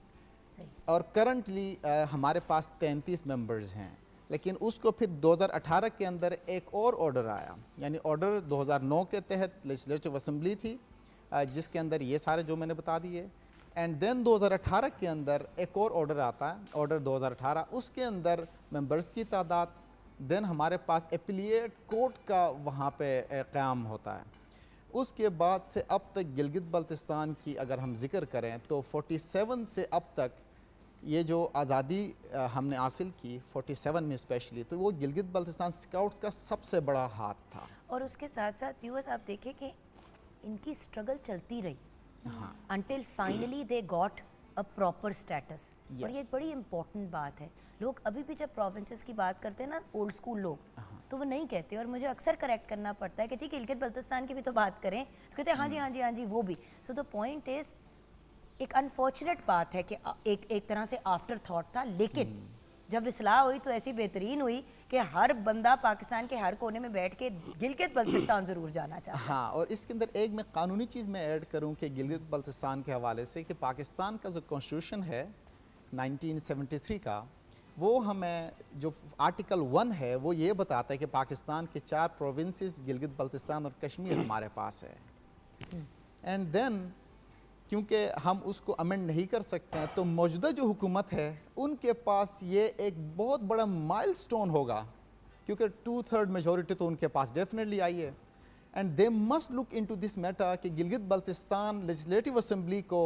और करंटली हमारे पास 33 मेंबर्स हैं, लेकिन उसको फिर 2018 के अंदर एक और ऑर्डर आया, यानी ऑर्डर 2009 के तहत लेजिस्लेटिव असम्बली थी जिसके अंदर ये सारे जो मैंने बता दिए। एंड देन 2018 के अंदर एक और ऑर्डर आता है, ऑर्डर 2018, उसके अंदर मेंबर्स की तादाद, देन हमारे पास एपिलिएट कोर्ट का वहाँ पे क़याम होता है। उसके बाद से अब तक गिलगित बल्तिस्तान की अगर हम जिक्र करें तो 47 से अब तक ये जो आज़ादी हमने हासिल की 47 में स्पेशली, तो वो गिलगित बल्तिस्तान स्काउट्स का सबसे बड़ा हाथ था।
और उसके साथ साथ व्यूअर्स आप देखें कि इनकी स्ट्रगल चलती रही until finally they got a proper status। और ये एक बड़ी इंपॉर्टेंट बात है। लोग अभी भी जब प्रोविंसेस की बात करते हैं ना, ओल्ड स्कूल लोग, तो वो नहीं कहते, और मुझे अक्सर करेक्ट करना पड़ता है कि जी गिलगित बल्तिस्तान की भी तो बात करें, तो कहते हैं हाँ जी हाँ जी हाँ जी वो भी। सो द पॉइंट इज, एक अनफॉर्चुनेट बात है कि एक तरह से आफ्टर थॉट था, लेकिन जब इस्लाह हुई तो ऐसी बेहतरीन हुई कि हर बंदा पाकिस्तान के हर कोने में बैठ के गिलगित बल्तिस्तान ज़रूर जाना चाहता है।
हाँ, और इसके अंदर एक मैं कानूनी चीज़ मैं ऐड करूँ कि गिलगित बल्तिस्तान के हवाले से कि पाकिस्तान का जो कॉन्स्टिट्यूशन है 1973 का, वो हमें जो आर्टिकल 1 है वो ये बताता है कि पाकिस्तान के 4 प्रोविंसेस गिलगित बल्तिस्तान और कश्मीर हमारे पास है। एंड देन क्योंकि हम उसको अमेंड नहीं कर सकते हैं, तो मौजूदा जो हुकूमत है उनके पास ये एक बहुत बड़ा माइलस्टोन होगा, क्योंकि 2/3 मेजॉरिटी तो उनके पास डेफिनेटली आई है। And they must look into this matter कि गिलगित बल्तिस्तान लेजिस्लेटिव असेंबली को,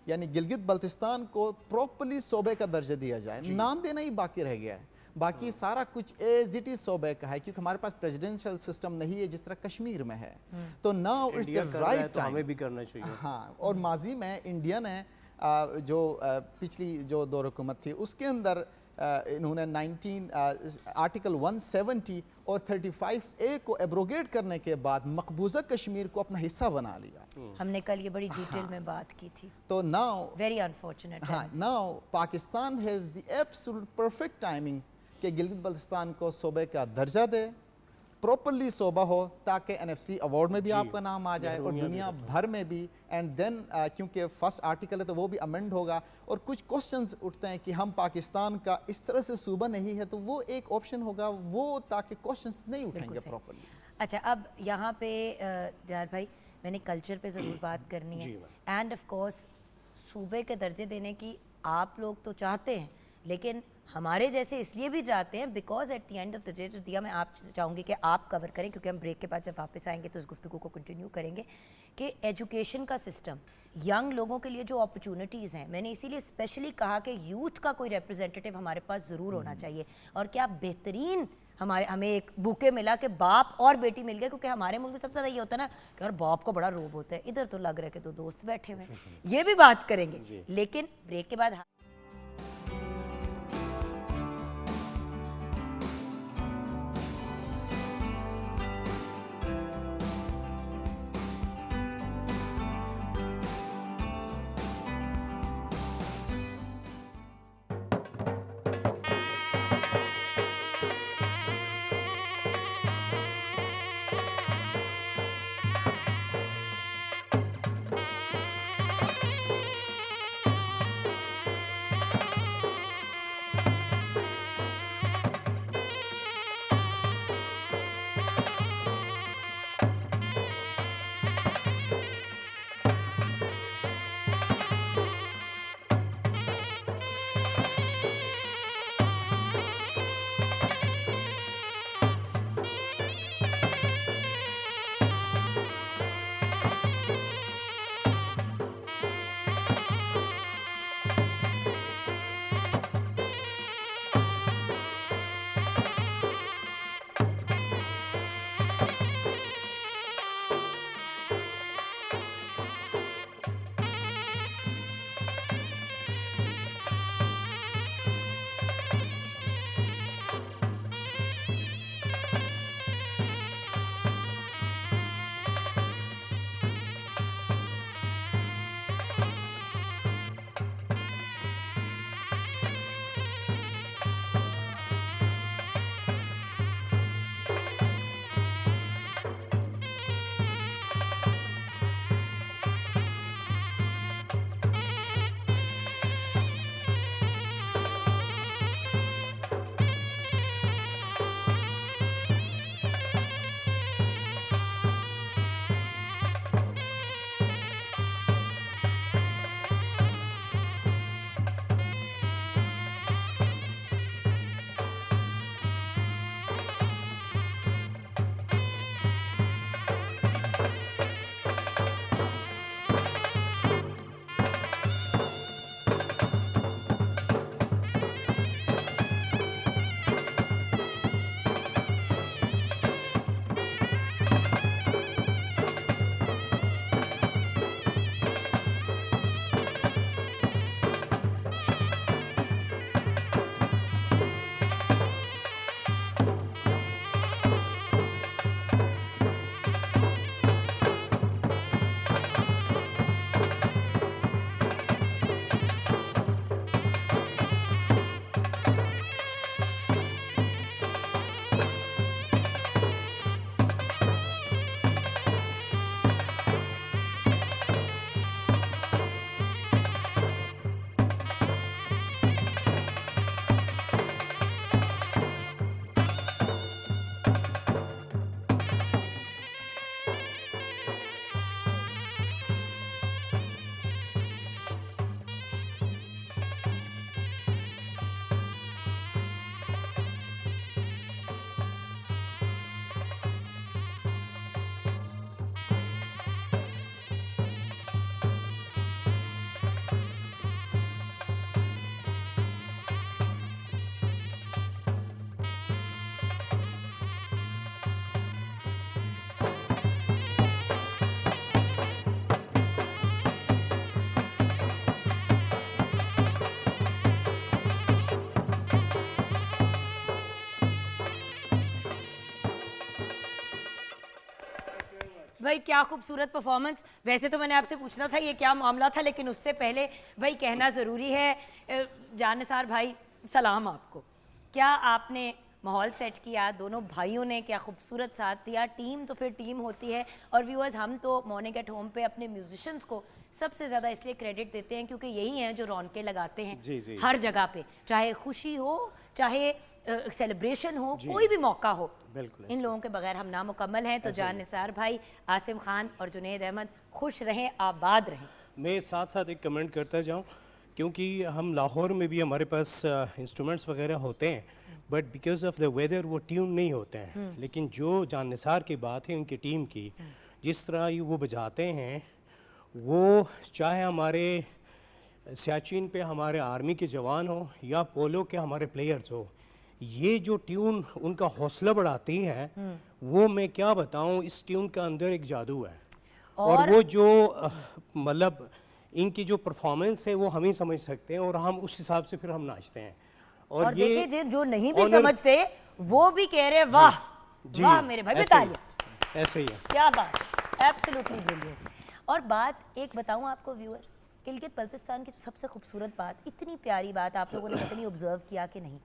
यानी गिलगित बल्तिस्तान को प्रॉपर्ली सूबे का दर्जा दिया जाए। नाम देना ही बाकी रह गया है, बाकी सारा कुछ एज इट इज सूबे का है, क्योंकि हमारे पास प्रेसिडेंशियल सिस्टम नहीं है जिस तरह कश्मीर में है। तो now it's the right time,
हमें भी करना चाहिए।
हाँ, और माजी में इंडियन है जो पिछली जो दौर हुकूमत थी उसके अंदर इन्होंने आर्टिकल 170 और 35A को एब्रोगेट करने के बाद मकबूजा कश्मीर को अपना हिस्सा बना लिया।
हमने कल ये बड़ी डिटेल में बात की थी।
तो नाउ
वेरी अनफॉर्चुनेट।
हाँ, now Pakistan has the absolute perfect timing कि गिलगित बल्तिस्तान को सूबे का दर्जा दे, प्रॉपरली सूबा हो, ताकि NFC अवार्ड में भी आपका नाम आ जाए और दुनिया भर में भी। एंड देन क्योंकि फर्स्ट आर्टिकल है तो वो भी अमेंड होगा, और कुछ क्वेश्चंस उठते हैं कि हम पाकिस्तान का इस तरह से सूबा नहीं है, तो वो एक ऑप्शन होगा वो, ताकि क्वेश्चंस नहीं उठेंगे प्रॉपरली।
अच्छा, अब यहाँ पे दियार भाई, मैंने कल्चर पे ज़रूर बात करनी है। एंड ऑफ कोर्स सूबे के दर्जे देने की आप लोग तो चाहते हैं, लेकिन हमारे जैसे इसलिए भी चाहते हैं because at the end of the day जो दिया, मैं आप चाहूँगी कि आप कवर करें, क्योंकि हम ब्रेक के बाद जब वापस आएंगे तो इस गुफ्तगू को कंटिन्यू करेंगे कि एजुकेशन का सिस्टम, यंग लोगों के लिए जो अपॉर्चुनिटीज़ हैं, मैंने इसीलिए स्पेशली कहा कि यूथ का कोई रिप्रेजेंटेटिव हमारे पास ज़रूर होना चाहिए। और क्या बेहतरीन हमें एक बुके मिला कि बाप और बेटी मिल गए, क्योंकि हमारे मुल्क में सबसे ज़्यादा ये होता है ना कि यार बाप को बड़ा रोब होता है, इधर तो लग रहा है कि दो दोस्त बैठे हुए हैं। ये भी बात करेंगे, लेकिन ब्रेक के बाद भाई क्या खूबसूरत परफॉर्मेंस। वैसे तो मैंने आपसे पूछना था ये क्या मामला था, लेकिन उससे पहले भाई कहना ज़रूरी है, जान निसार भाई सलाम आपको। क्या आपने माहौल सेट किया, दोनों भाइयों ने क्या खूबसूरत साथ दिया। टीम तो फिर टीम होती है, और व्यूअर्स हम तो मॉर्निंग एट होम पे अपने म्यूजिशियंस को सबसे ज़्यादा इसलिए क्रेडिट देते हैं क्योंकि यही हैं जो रौनकें लगाते हैं
जी, जी।
हर जगह पे, चाहे खुशी हो, चाहे सेलिब्रेशन हो, कोई भी मौका हो।
बिल्कुल
इन लोगों के बगैर हम नामुकम्मल हैं। तो जान निसार भाई, आसिम खान और जुनैद अहमद खुश रहें, आबाद रहें।
मैं साथ साथ एक कमेंट करता जाऊं, क्योंकि हम लाहौर में भी हमारे पास इंस्ट्रूमेंट्स वगैरह होते हैं, but because of the weather वो ट्यून नहीं होते हैं। लेकिन जो जान निसार की बात है उनकी टीम की, जिस तरह ये वो बजाते हैं, वो चाहे हमारे सियाचिन पे हमारे आर्मी के जवान हो या पोलो के हमारे प्लेयर्स हो, ये जो ट्यून उनका हौसला बढ़ाती है, वो मैं क्या बताऊं, इस ट्यून के अंदर एक जादू है। और वो जो मतलब इनकी जो परफॉर्मेंस है वो हम ही समझ सकते हैं, और हम उस हिसाब से फिर हम नाचते हैं।
और
ये
देखिए जो नहीं भी
honor-
समझते वो भी कह रहे हैं वाह
जी,
वाह मेरे भाई,
ऐसे
बताइए
ऐसे ही है।
क्या बात, एब्सोल्युटली ब्रिलियंट। और बात एक बताऊं आपको व्यूअर्स, गिलगित बल्तिस्तान की सबसे खूबसूरत बात, इतनी प्यारी बात आप लोगों ने पता नहीं ऑब्जर्व किया कि नहीं,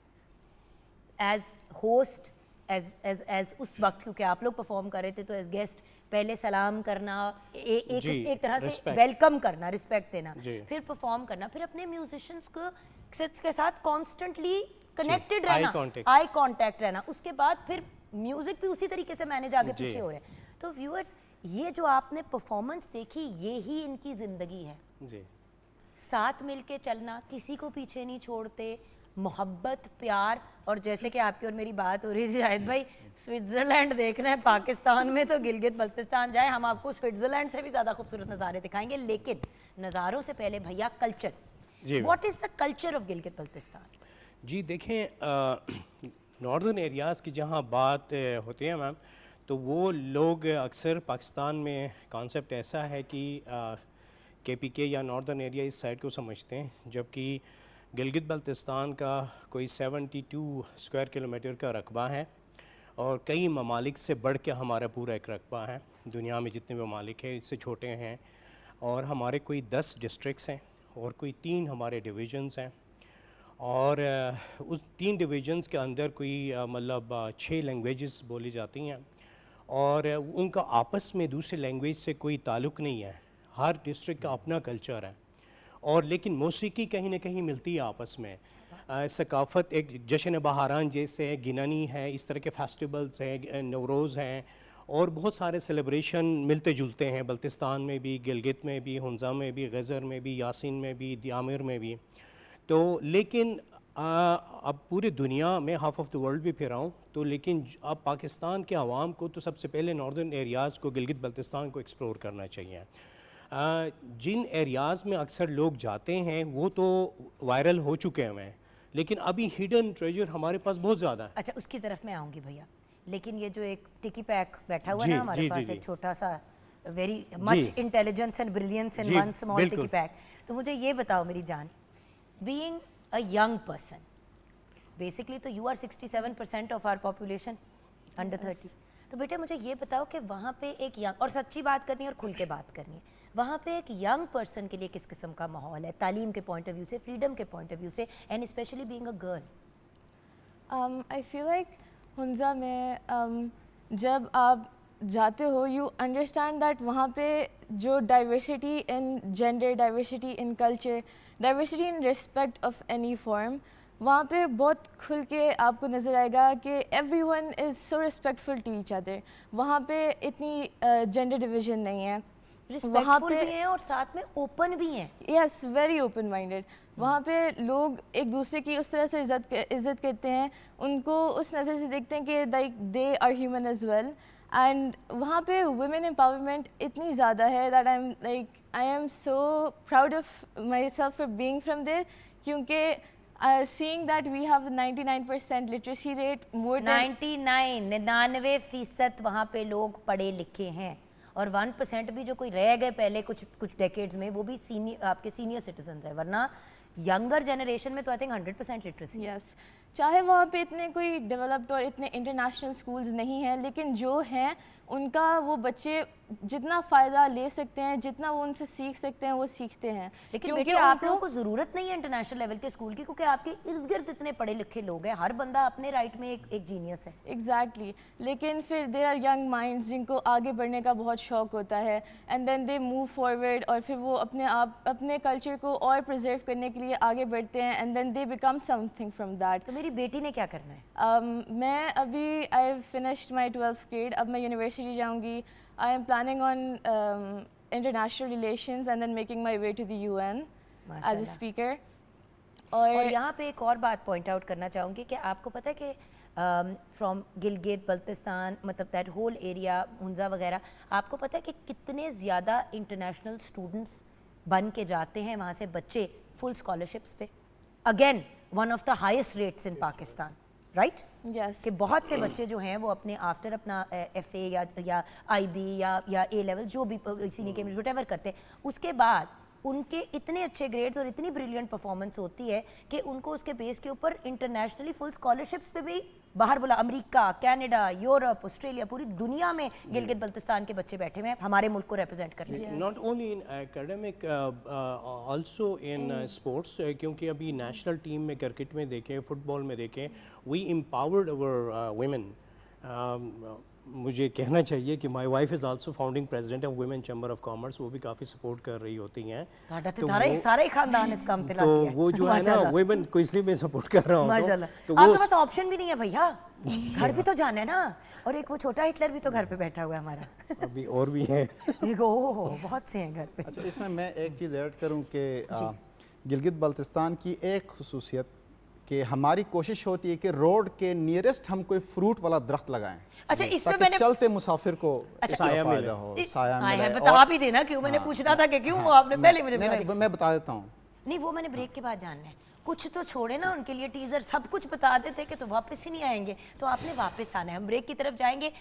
एज होस्ट, एज उस वक्त क्योंकि आप लोग परफॉर्म कर रहे थे, तो एज गेस्ट पहले सलाम करना, एक तरह से
respect।
वेलकम करना, रिस्पेक्ट देना,
जी।
फिर परफॉर्म करना, फिर अपने म्यूजिशियंस को के साथ कॉन्स्टेंटली कनेक्टेड
eye
रहना,
contact।
आई कांटेक्ट रहना, उसके बाद फिर म्यूजिक भी उसी तरीके से मैनेज आगे
जी।
पीछे हो रहे हैं। तो व्यूअर्स ये जो आपने परफॉर्मेंस देखी, ये ही इनकी जिंदगी है।
जी,
साथ मिलके चलना, किसी को पीछे नहीं छोड़ते, मोहब्बत, प्यार। और जैसे कि आपकी और मेरी बात हो रही थी शायद भाई, स्विट्जरलैंड देखना है पाकिस्तान में तो गिलगित बल्तिस्तान जाए, हम आपको स्विट्जरलैंड से भी ज़्यादा खूबसूरत नज़ारे दिखाएंगे। लेकिन नज़ारों से पहले भैया कल्चर,
जी।
What is the culture of Gilgit Baltistan?
जी देखें, नॉर्दर्न एरियाज़ की जहाँ बात होती है मैम, तो वो लोग अक्सर पाकिस्तान में कॉन्सेप्ट ऐसा है कि KPK या नॉर्दर्न एरिया इस साइड को समझते हैं, जबकि गिलगित बल्तिस्तान का कोई 72 स्क्वायर किलोमीटर का रकबा है, और कई ममालिक से बढ़ के हमारा पूरा एक रकबा है। दुनिया में जितने ममालिक हैं इससे छोटे हैं, और हमारे कोई 10 डिस्ट्रिक्ट्स हैं और कोई 3 हमारे डिवीज़न्स हैं, और उस 3 डिवीज़न्स के अंदर कोई मतलब 6 लैंग्वेजेस बोली जाती हैं, और उनका आपस में दूसरे लैंग्वेज से कोई ताल्लुक़ नहीं है। हर डिस्ट्रिक्ट का अपना कल्चर है, और लेकिन मौसीकी कहीं ना कहीं मिलती है आपस में। सकाफ़त एक जश्न बहारान जैसे है, गिनानी है, इस तरह के फेस्टिवल्स हैं, नवरोज़ हैं, और बहुत सारे सेलिब्रेशन मिलते जुलते हैं बल्तिस्तान में भी, गिलगित में भी, हुंजा में भी, गज़र में भी, यासीन में भी, दियामिर में भी। तो लेकिन अब पूरी दुनिया में हाफ ऑफ द वर्ल्ड भी फिरा हूँ, तो लेकिन अब पाकिस्तान के आवाम को तो सबसे पहले नॉर्दर्न एरियाज़ को, गिलगित बल्तिस्तान को एक्सप्लोर करना चाहिए। जिन एरियाज़ में अक्सर लोग जाते हैं वो तो वायरल हो चुके हैं, लेकिन अभी हिडन ट्रेजर हमारे पास बहुत ज़्यादा है।
अच्छा, उसकी तरफ मैं आऊँगी भैया, लेकिन ये जो एक टिकी पैक बैठा हुआ है
जी,
ना हमारे
जी,
पास,
जी,
एक
जी।
छोटा सा very much intelligence and brilliance in
जी,
वन स्मॉल टिकी
बिल्कुल।
पैक, तो मुझे ये बताओ मेरी जान, being a young person, basically तो you are 67% of our population under 30, तो बेटे मुझे ये बताओ कि वहाँ पे एक यंग, और सच्ची बात करनी है और खुल के बात करनी है, वहाँ पे एक यंग पर्सन के लिए किस किस्म का माहौल है, तालीम के पॉइंट ऑफ व्यू से, फ्रीडम के पॉइंट ऑफ व्यू से, and specially being a girl?
I feel like Hunza में जब आप जाते हो, यू अंडरस्टैंड दैट वहाँ पे जो diversity in gender, diversity in culture, diversity in respect of any form, वहाँ पे बहुत खुल के आपको नज़र आएगा कि everyone is so respectful to each other. वहाँ पे इतनी जेंडर डिवीजन नहीं है,
रिस्पेक्टफुल भी हैं और साथ में ओपन भी हैं।
Yes, very open minded. वहाँ पे लोग एक दूसरे की उस तरह से इज़्ज़त करते हैं, उनको उस नज़र से देखते हैं कि like they are human as well. And वहाँ पे वुमेन एम्पावरमेंट इतनी ज़्यादा है that I am so proud of myself for being from there, क्योंकि seeing that we have the 99% literacy rate, more than
99% वहाँ पे लोग पढ़े लिखे हैं, और 1% भी जो कोई रह गए पहले कुछ डेकेड्स में, वो भी आपके सीनियर सिटीजन्स है, वरना यंगर जनरेशन में तो आई थिंक 100% लिटरेसी।
यस, चाहे वहाँ पे इतने कोई डेवलप्ड और इतने इंटरनेशनल स्कूल्स नहीं हैं, लेकिन जो हैं उनका वो बच्चे जितना फ़ायदा ले सकते हैं, जितना वो उनसे सीख सकते हैं वो सीखते हैं।
लेकिन बेटे आप लोगों को ज़रूरत नहीं है इंटरनेशनल लेवल के स्कूल की, क्योंकि आपके इर्द गिर्द इतने पढ़े लिखे लोग हैं, हर बंदा अपने राइट में एक जीनियस है।
एग्जैक्टली लेकिन फिर देयर आर यंग माइंड्स जिनको आगे बढ़ने का बहुत शौक होता है, and then they move forward, और फिर वो अपने कल्चर को और प्रिजर्व करने के लिए आगे बढ़ते हैं, and then they become something from that.
तो मेरी बेटी ने क्या करना है?
मैं अभी I finished my 12th grade, अब मैं यूनिवर्सिटी जाऊँगी। I am planning on international relations and then making my way to the UN as a
माशाल्लाह।
स्पीकर।
और यहाँ पे एक और बात पॉइंट आउट करना चाहूँगी कि आपको पता है कि फ्रॉम गिलगित बल्तिस्तान, मतलब दैट होल एरिया, हुंजा वगैरह, आपको पता है कि कितने ज़्यादा इंटरनेशनल स्टूडेंट्स बन के जाते हैं वहाँ से बच्चे फुल स्कॉलरशिप्स पे, again one of the highest rates in Pakistan, right?
Yes
कि बहुत से बच्चे जो हैं वो अपने आफ्टर अपना FA या IB या A लेवल जो भी सीनियर केमिस्ट्री व्हाटएवर करते हैं, उसके बाद उनके इतने अच्छे ग्रेड्स और इतनी ब्रिलियंट परफॉर्मेंस होती है कि उनको उसके बेस के ऊपर इंटरनेशनली फुल स्कॉलरशिप्स पे भी बाहर बोला, अमेरिका, कनाडा, यूरोप, ऑस्ट्रेलिया, पूरी दुनिया में गिलगित बल्तिस्तान के बच्चे बैठे हुए हैं हमारे मुल्क को रिप्रेजेंट करने के लिए।
Not only in academic also in sports, क्योंकि अभी नेशनल टीम में क्रिकेट में देखें, फुटबॉल में देखें, वी एम्पावर्ड अवर वुमेन। मुझे कहना चाहिए कि my wife is also founding president of women chamber of commerce, वो भी काफ़ी सपोर्ट कर रही होती हैं।
तो सारा ही खानदान इस काम पे
तो
लाती है।
वो जो है ना वुमेन को इसलिए मैं सपोर्ट कर रहा हूँ।
माशाल्लाह,
तो
आपके
वो
पास ऑप्शन भी नहीं है भैया, घर भी तो जाना है ना, और एक वो छोटा हिटलर भी तो घर पे बैठा हुआ है हमारा।
अभी और भी है।
एक ओहो बहुत से हैं घर पे।
अच्छा, इसमें मैं एक चीज़ ऐड करूं कि गिलगित बल्तिस्तान की एक खुसूसियत कि हमारी कोशिश होती है कि रोड के नियरेस्ट हम कोई फ्रूट वाला दरख्त लगाएं।
अच्छा, इसमें
ताकि
मैंने
चलते मुसाफिर को
अच्छा,
इसका
साया
फायदा हो, साया
आए
मिले।
हैं, बता भी देना क्यों, मैंने पूछना था कि क्यों, वो आपने पहले मुझे बता
नहीं,
दिया।
मैं बता देता हूँ।
नहीं, वो मैंने ब्रेक के बाद जानना है, कुछ तो छोड़े ना उनके लिए टीजर, सब कुछ बता देते कि तो वापस ही नहीं आएंगे, तो आपने वापस आना है। हम ब्रेक की तरफ जाएंगे,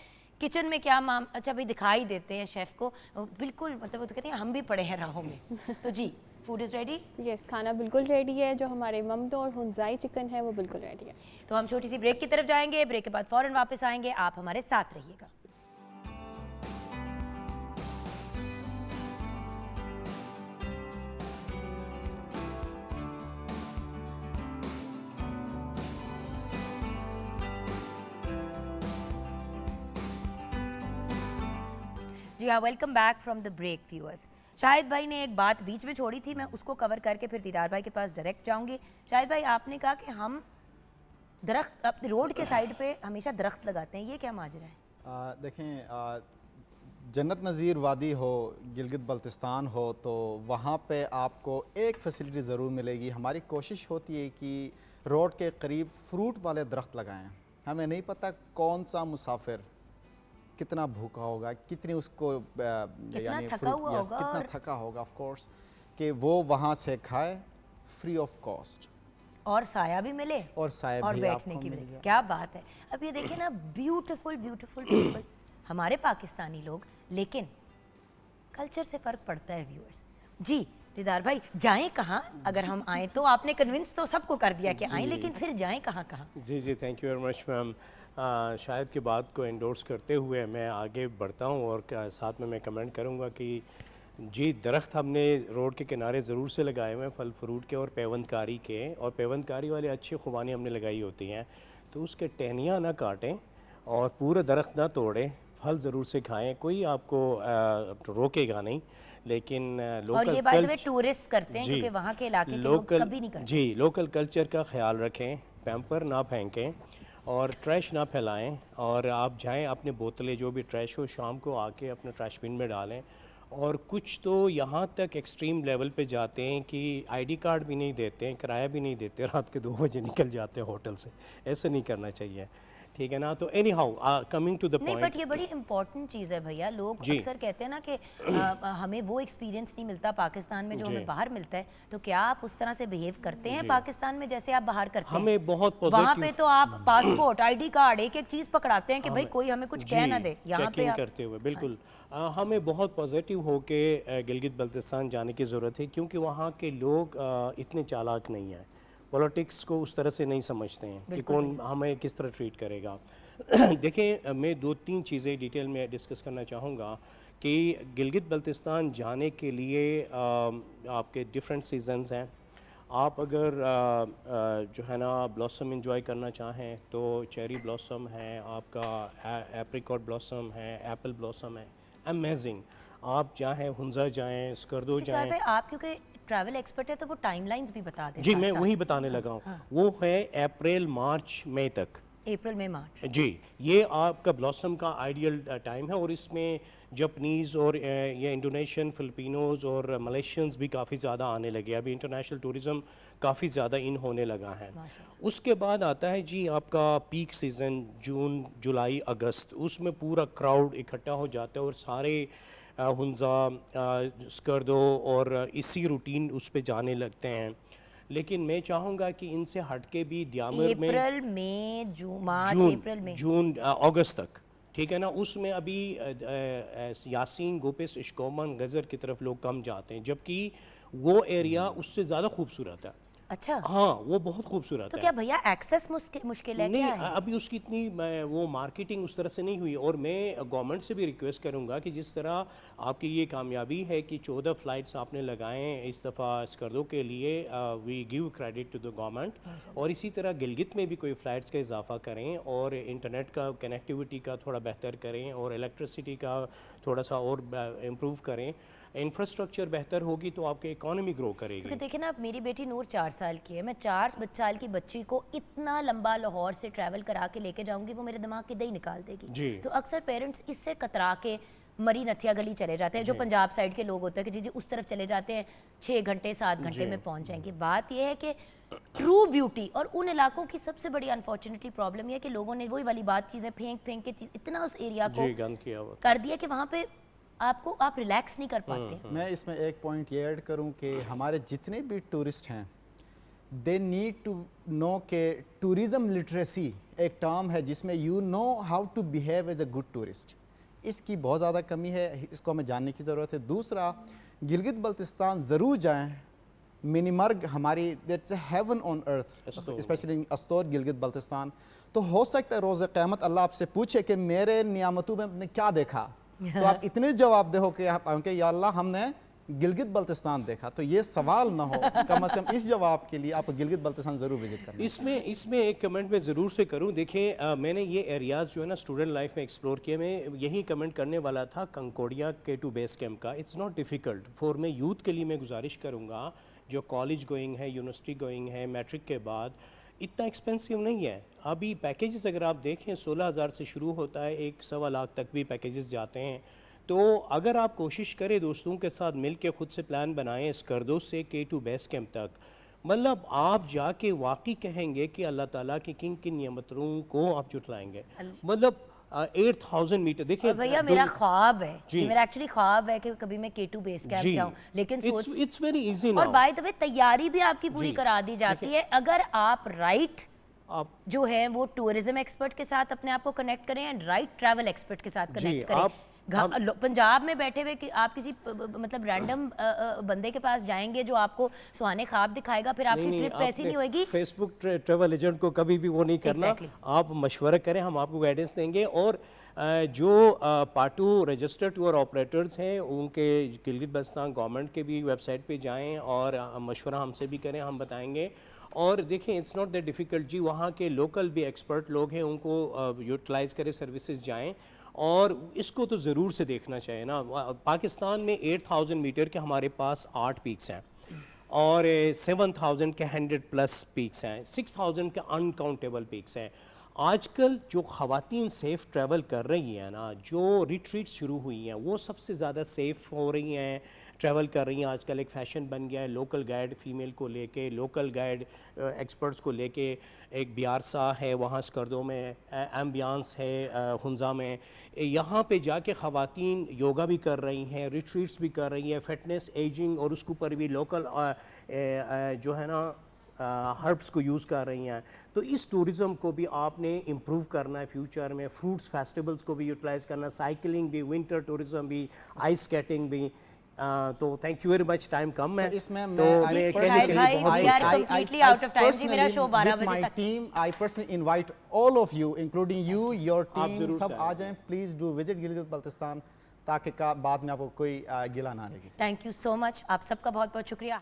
किचन में क्या माम, अच्छा भाई दिखाई देते हैं शेफ को, बिल्कुल मतलब वो तो कहते हैं हम भी पड़े हैं राहों में। तो जी, फूड इज़ रेडी?
यस, खाना बिल्कुल रेडी है। जो हमारे ममदो और हुंजाई चिकन है वो बिल्कुल रेडी है।
तो हम छोटी सी ब्रेक की तरफ जाएंगे, ब्रेक के बाद फ़ौरन वापस आएंगे, आप हमारे साथ रहिएगा। जी हाँ, welcome back from the break viewers. Shahid भाई ने एक बात बीच में छोड़ी थी, मैं उसको कवर करके फिर दीदार भाई के पास डायरेक्ट जाऊंगी। शाहिद भाई, आपने कहा कि हम दरख्त अपने रोड के साइड पे हमेशा दरख्त लगाते हैं, ये क्या माजरा है?
देखें, जन्नत नज़ीर वादी हो, गिलगित बल्तिस्तान हो, तो वहाँ पे आपको एक फैसिलिटी ज़रूर मिलेगी। हमारी कोशिश होती है कि रोड के करीब फ्रूट वाले दरख्त लगाएं। हमें नहीं पता कौन सा मुसाफिर कितना भूखा होगा, कितनी उसको यानी
थका हुआ होगा
कितना
और-
थका होगा, ऑफ कोर्स, कि वो वहाँ से खाए फ्री ऑफ कॉस्ट
और साया भी मिले
और साया
और
भी
बैठने
आपको
की
मिल
मिले।
जाए।
क्या बात है। अब ये देखिए ना, ब्यूटीफुल ब्यूटीफुल पीपल, हमारे पाकिस्तानी लोग, लेकिन कल्चर से फ़र्क पड़ता है व्यूअर्स। जी दीदार भाई, जाएं कहाँ? अगर हम आएँ तो आपने कन्विंस तो सबको कर दिया कि आएँ, लेकिन फिर जाएं कहाँ कहाँ?
जी जी, thank you very much ma'am. शायद की बात को एंडोर्स करते हुए मैं आगे बढ़ता हूँ और साथ में मैं कमेंट करूँगा कि जी, दरख्त हमने रोड के किनारे ज़रूर से लगाए हुए हैं, फल फ्रूट के और पेवंदकारी के, और पेवंदकारी वाली अच्छी खुबानी हमने लगाई होती हैं। तो उसके टहनियाँ ना काटें और पूरा दरख्त ना तोड़ें, फल ज़रूर से खाएं, कोई आपको रोकेगा नहीं। लेकिन
और ये बाय द वे टूरिस्ट करते हैं, क्योंकि वहाँ के इलाके के लोग कभी नहीं करते।
जी, लोकल कल्चर का ख्याल रखें, पैम्पर ना फेंकें और ट्रैश ना फैलाएं, और आप जाएं अपने बोतलें जो भी ट्रैश हो शाम को आके अपने ट्रैश बिन में डालें। और कुछ तो यहाँ तक एक्सट्रीम लेवल पे जाते हैं कि आईडी कार्ड भी नहीं देते हैं, किराया भी नहीं देते, रात के 2 बजे निकल जाते हैं होटल से। ऐसे नहीं करना चाहिए, ठीक है ना। तो anyhow coming to the
नहीं,
पॉइंट,
बट ये बड़ी इंपॉर्टेंट चीज़ है भैया। लोग
जी।
अक्सर कहते हैं ना कि हमें वो एक्सपीरियंस नहीं मिलता पाकिस्तान में जो
जी।
हमें बाहर मिलता है। तो क्या आप उस तरह से बिहेव करते हैं पाकिस्तान में जैसे आप बाहर करते हैं?
हमें बहुत
वहाँ पे
पॉजिटिव
तो आप पासपोर्ट, आईडी कार्ड, एक एक चीज़ पकड़ाते हैं कि भाई कोई हमें कुछ कह ना दे। यहाँ पे
चेकिंग
आप
करते हुए बिल्कुल हमें बहुत पॉजिटिव हो के गिलगित बल्तिस्तान जाने की ज़रूरत है, क्योंकि वहाँ के लोग इतने चालाक नहीं हैं, पॉलिटिक्स को उस तरह से नहीं समझते हैं कि कौन हमें किस तरह ट्रीट करेगा। देखिए, मैं 2-3 चीज़ें डिटेल में डिस्कस करना चाहूँगा कि गिलगित बल्तिस्तान जाने के लिए आपके डिफरेंट सीजन्स हैं। आप अगर जो है ना ब्लॉसम एंजॉय करना चाहें तो चेरी ब्लॉसम है, आपका एप्रिकॉट ब्लॉसम है, एप्पल ब्लॉसम है, अमेजिंग। आप चाहें हुंजा जाएं, स्कर्दो
इफ्तिकार
जाएं।
भाई, आप क्योंकि ट्रैवल एक्सपर्ट है तो वो टाइमलाइंस भी बता दें
जी,
साथ
मैं
साथ।
वही बताने लगा हूँ। वो है अप्रैल मार्च मई तक।
अप्रैल में मार्च।
जी, ये आपका ब्लॉसम का आइडियल टाइम है और इसमें जापानीज़ और ये इंडोनेशियन, फिलिपिनोज़ और मलेशियंस भी काफ़ी ज़्यादा आने लगे। अभी इंटरनेशनल टूरिज़म काफ़ी ज़्यादा इन होने लगा है। उसके बाद आता है जी आपका पीक सीज़न, जून, जुलाई, अगस्त। उसमें पूरा क्राउड इकट्ठा हो जाता है और सारे हुंजा, स्कर्दो और इसी रूटीन उस पे जाने लगते हैं। लेकिन मैं चाहूँगा कि इनसे हटके भी दियामर में
अप्रैल में मार्च
जून,
अप्रैल में
जून अगस्त तक, ठीक है ना, उसमें अभी यासीन, गोपेस, इश्कोमन, गज़र की तरफ लोग कम जाते हैं, जबकि वो एरिया उससे ज़्यादा खूबसूरत है।
अच्छा,
हाँ, वो बहुत खूबसूरत
तो
है।
क्या भैया एक्सेस मुश्किल है
नहीं,
क्या है?
अभी उसकी इतनी वो मार्केटिंग उस तरह से नहीं हुई। और मैं गवर्नमेंट से भी रिक्वेस्ट करूंगा कि जिस तरह आपकी ये कामयाबी है कि 14 फ्लाइट्स आपने लगाएं इस दफ़ा स्कर्दो के लिए, we give credit to the government. और इसी तरह गिलगित में भी कोई फ़्लाइट्स का इजाफा करें और इंटरनेट का कनेक्टिविटी का थोड़ा बेहतर करें और इलेक्ट्रिसिटी का थोड़ा सा और इम्प्रूव करें। इंफ्रास्ट्रक्चर बेहतर होगी तो आपकी इकॉनमी ग्रो करेगी।
क्योंकि देखिए ना, मेरी बेटी नूर 4 साल की है, मैं 4 साल की बच्ची को इतना लंबा लाहौर से ट्रैवल करा के लेके जाऊंगी, वो मेरे दिमाग की दही निकाल देगी।
जी।
तो अक्सर पेरेंट्स इससे कतरा के मरी नथिया गली चले जाते हैं, जो पंजाब साइड के लोग होते हैं कि जी जी उस तरफ चले जाते हैं, 6 घंटे 7 घंटे में पहुंच जाएंगे। बात यह है कि ट्रू ब्यूटी और उन इलाकों की सबसे बड़ी अनफॉर्चुनेटली प्रॉब्लम यह है कि लोगों ने वही वाली बात, चीज़ें फेंक फेंक के इतना उस एरिया को
जी, गंद किया हुआ
कर दिया कि वहाँ पे आप रिलैक्स नहीं कर पाते।
मैं इसमें एक पॉइंट ये ऐड करूं कि हमारे जितने भी टूरिस्ट हैं, दे नीड टू नो कि टूरिज़म लिटरेसी एक टर्म है जिसमें you know how to behave as a good tourist. इसकी बहुत ज़्यादा कमी है, इसको हमें जानने की ज़रूरत है। दूसरा, गिलगित बल्तिस्तान ज़रूर जाएं। मिनीमर्ग हमारी that's a heaven on earth, specially Astore Gilgit Baltistan. तो हो सकता है रोज़ क़यामत अल्लाह आपसे पूछे कि मेरे नियामतों में आपने क्या देखा, तो आप इतने जवाब दो कि या अल्लाह हमने गिलगित बल्तिस्तान देखा। तो ये सवाल ना हो, कम से कम इस जवाब के लिए आप गिलगित बल्तिस्तान ज़रूर विजिट करना।
इसमें एक कमेंट मैं ज़रूर से करूं। देखिए, मैंने ये एरियाज़ जो है ना स्टूडेंट लाइफ में एक्सप्लोर किए। मैं यही कमेंट करने वाला था कंकोडिया K2 बेस कैंप का। इट्स नॉट डिफ़िकल्ट फॉर मैं यूथ के लिए मैं गुजारिश करूँगा जो कॉलेज गोइंग है, यूनिवर्सिटी गोइंग है, मैट्रिक के बाद, इतना एक्सपेंसिव नहीं है। अभी पैकेजेस अगर आप देखें 16,000 से शुरू होता है, 1-1.25 लाख तक भी पैकेजेस जाते हैं। तो अगर आप कोशिश करें दोस्तों के साथ मिल के ख़ुद से प्लान बनाएं स्कर्दो से K2 बेस कैंप तक, मतलब आप जाके वाकई कहेंगे कि अल्लाह ताला की किन किन नियमतों को आप जुटलाएंगे। मतलब 8,000 मीटर देखिए
और भैया मेरा ख्वाब है,
जी।
मेरा एक्चुअली ख्वाब है कि कभी मैं K2 बेस कैंप
जी,
जाऊं, लेकिन सोच
इट्स वेरी इजी
और
नाउ।
बाय द वे तैयारी भी आपकी पूरी
जी।
करा दी जाती है अगर आप राइट
आप
जो है वो टूरिज्म एक्सपर्ट के साथ अपने आप को कनेक्ट करें एंड राइट ट्रैवल एक्सपर्ट के साथ कनेक्ट करें। पंजाब में बैठे हुए कि आप किसी मतलब रैंडम बंदे के पास जाएंगे जो आपको सुहाने ख्वाब दिखाएगा, फिर आपकी ट्रिप वैसी नहीं होगी।
फेसबुक ट्रैवल एजेंट को कभी भी वो नहीं करना।
Exactly.
आप मशवरा करें, हम आपको गाइडेंस देंगे। और जो पार्टू रजिस्टर्ड टूर ऑपरेटर्स हैं उनके गिलगित बल्तिस्तान गवर्नमेंट के भी वेबसाइट पे जाएं और मशवरा हमसे भी करें, हम बताएंगे। और देखें, इट्स नॉट दैट डिफ़िकल्ट जी, वहाँ के लोकल भी एक्सपर्ट लोग हैं, उनको यूटिलाइज़ करें, सर्विसेज जाएं। और इसको तो ज़रूर से देखना चाहिए ना। पाकिस्तान में 8,000 मीटर के हमारे पास 8 पीक्स हैं और 7,000 के 100+ पीक्स हैं, 6,000 के अनकाउंटेबल पीक्स हैं। आजकल जो ख़वातीन सेफ़ ट्रैवल कर रही हैं ना, जो रिट्रीट्स शुरू हुई हैं वो सबसे ज़्यादा सेफ़ हो रही हैं, ट्रैवल कर रही हैं। आजकल एक फ़ैशन बन गया है लोकल गाइड फ़ीमेल को लेके, लोकल गाइड एक्सपर्ट्स को लेके। एक बियारसा है वहाँ स्कर्दो में, एम्बियांस है हुंजा में। यहाँ पे जाके ख़वातीन योगा भी कर रही हैं, रिट्रीट्स भी कर रही हैं, फ़िटनेस, एजिंग और उसके ऊपर भी लोकल जो है ना हर्ब्स को यूज़ कर रही हैं। तो इस टूरिज़म को भी आपने इम्प्रूव करना है फ्यूचर में। फ्रूट्स फेस्टिवल्स को भी यूटिलाइज़ करना, साइकिलिंग भी, विंटर टूरिज़म भी, आइस स्केटिंग भी। तो thank you very much, time कम है।
इसमें
तो
मैं
शायद भाई we are completely out of time जी, मेरा शो 12 बजे तक।
Team I personally invite all of you including you, your
आप
टीम,
जरूर
सब
से
आ जाएं। Please do visit Gilgit Baltistan. ताकि बाद में आपको कोई गिला ना लगे।
थैंक यू सो मच, आप सबका बहुत बहुत शुक्रिया।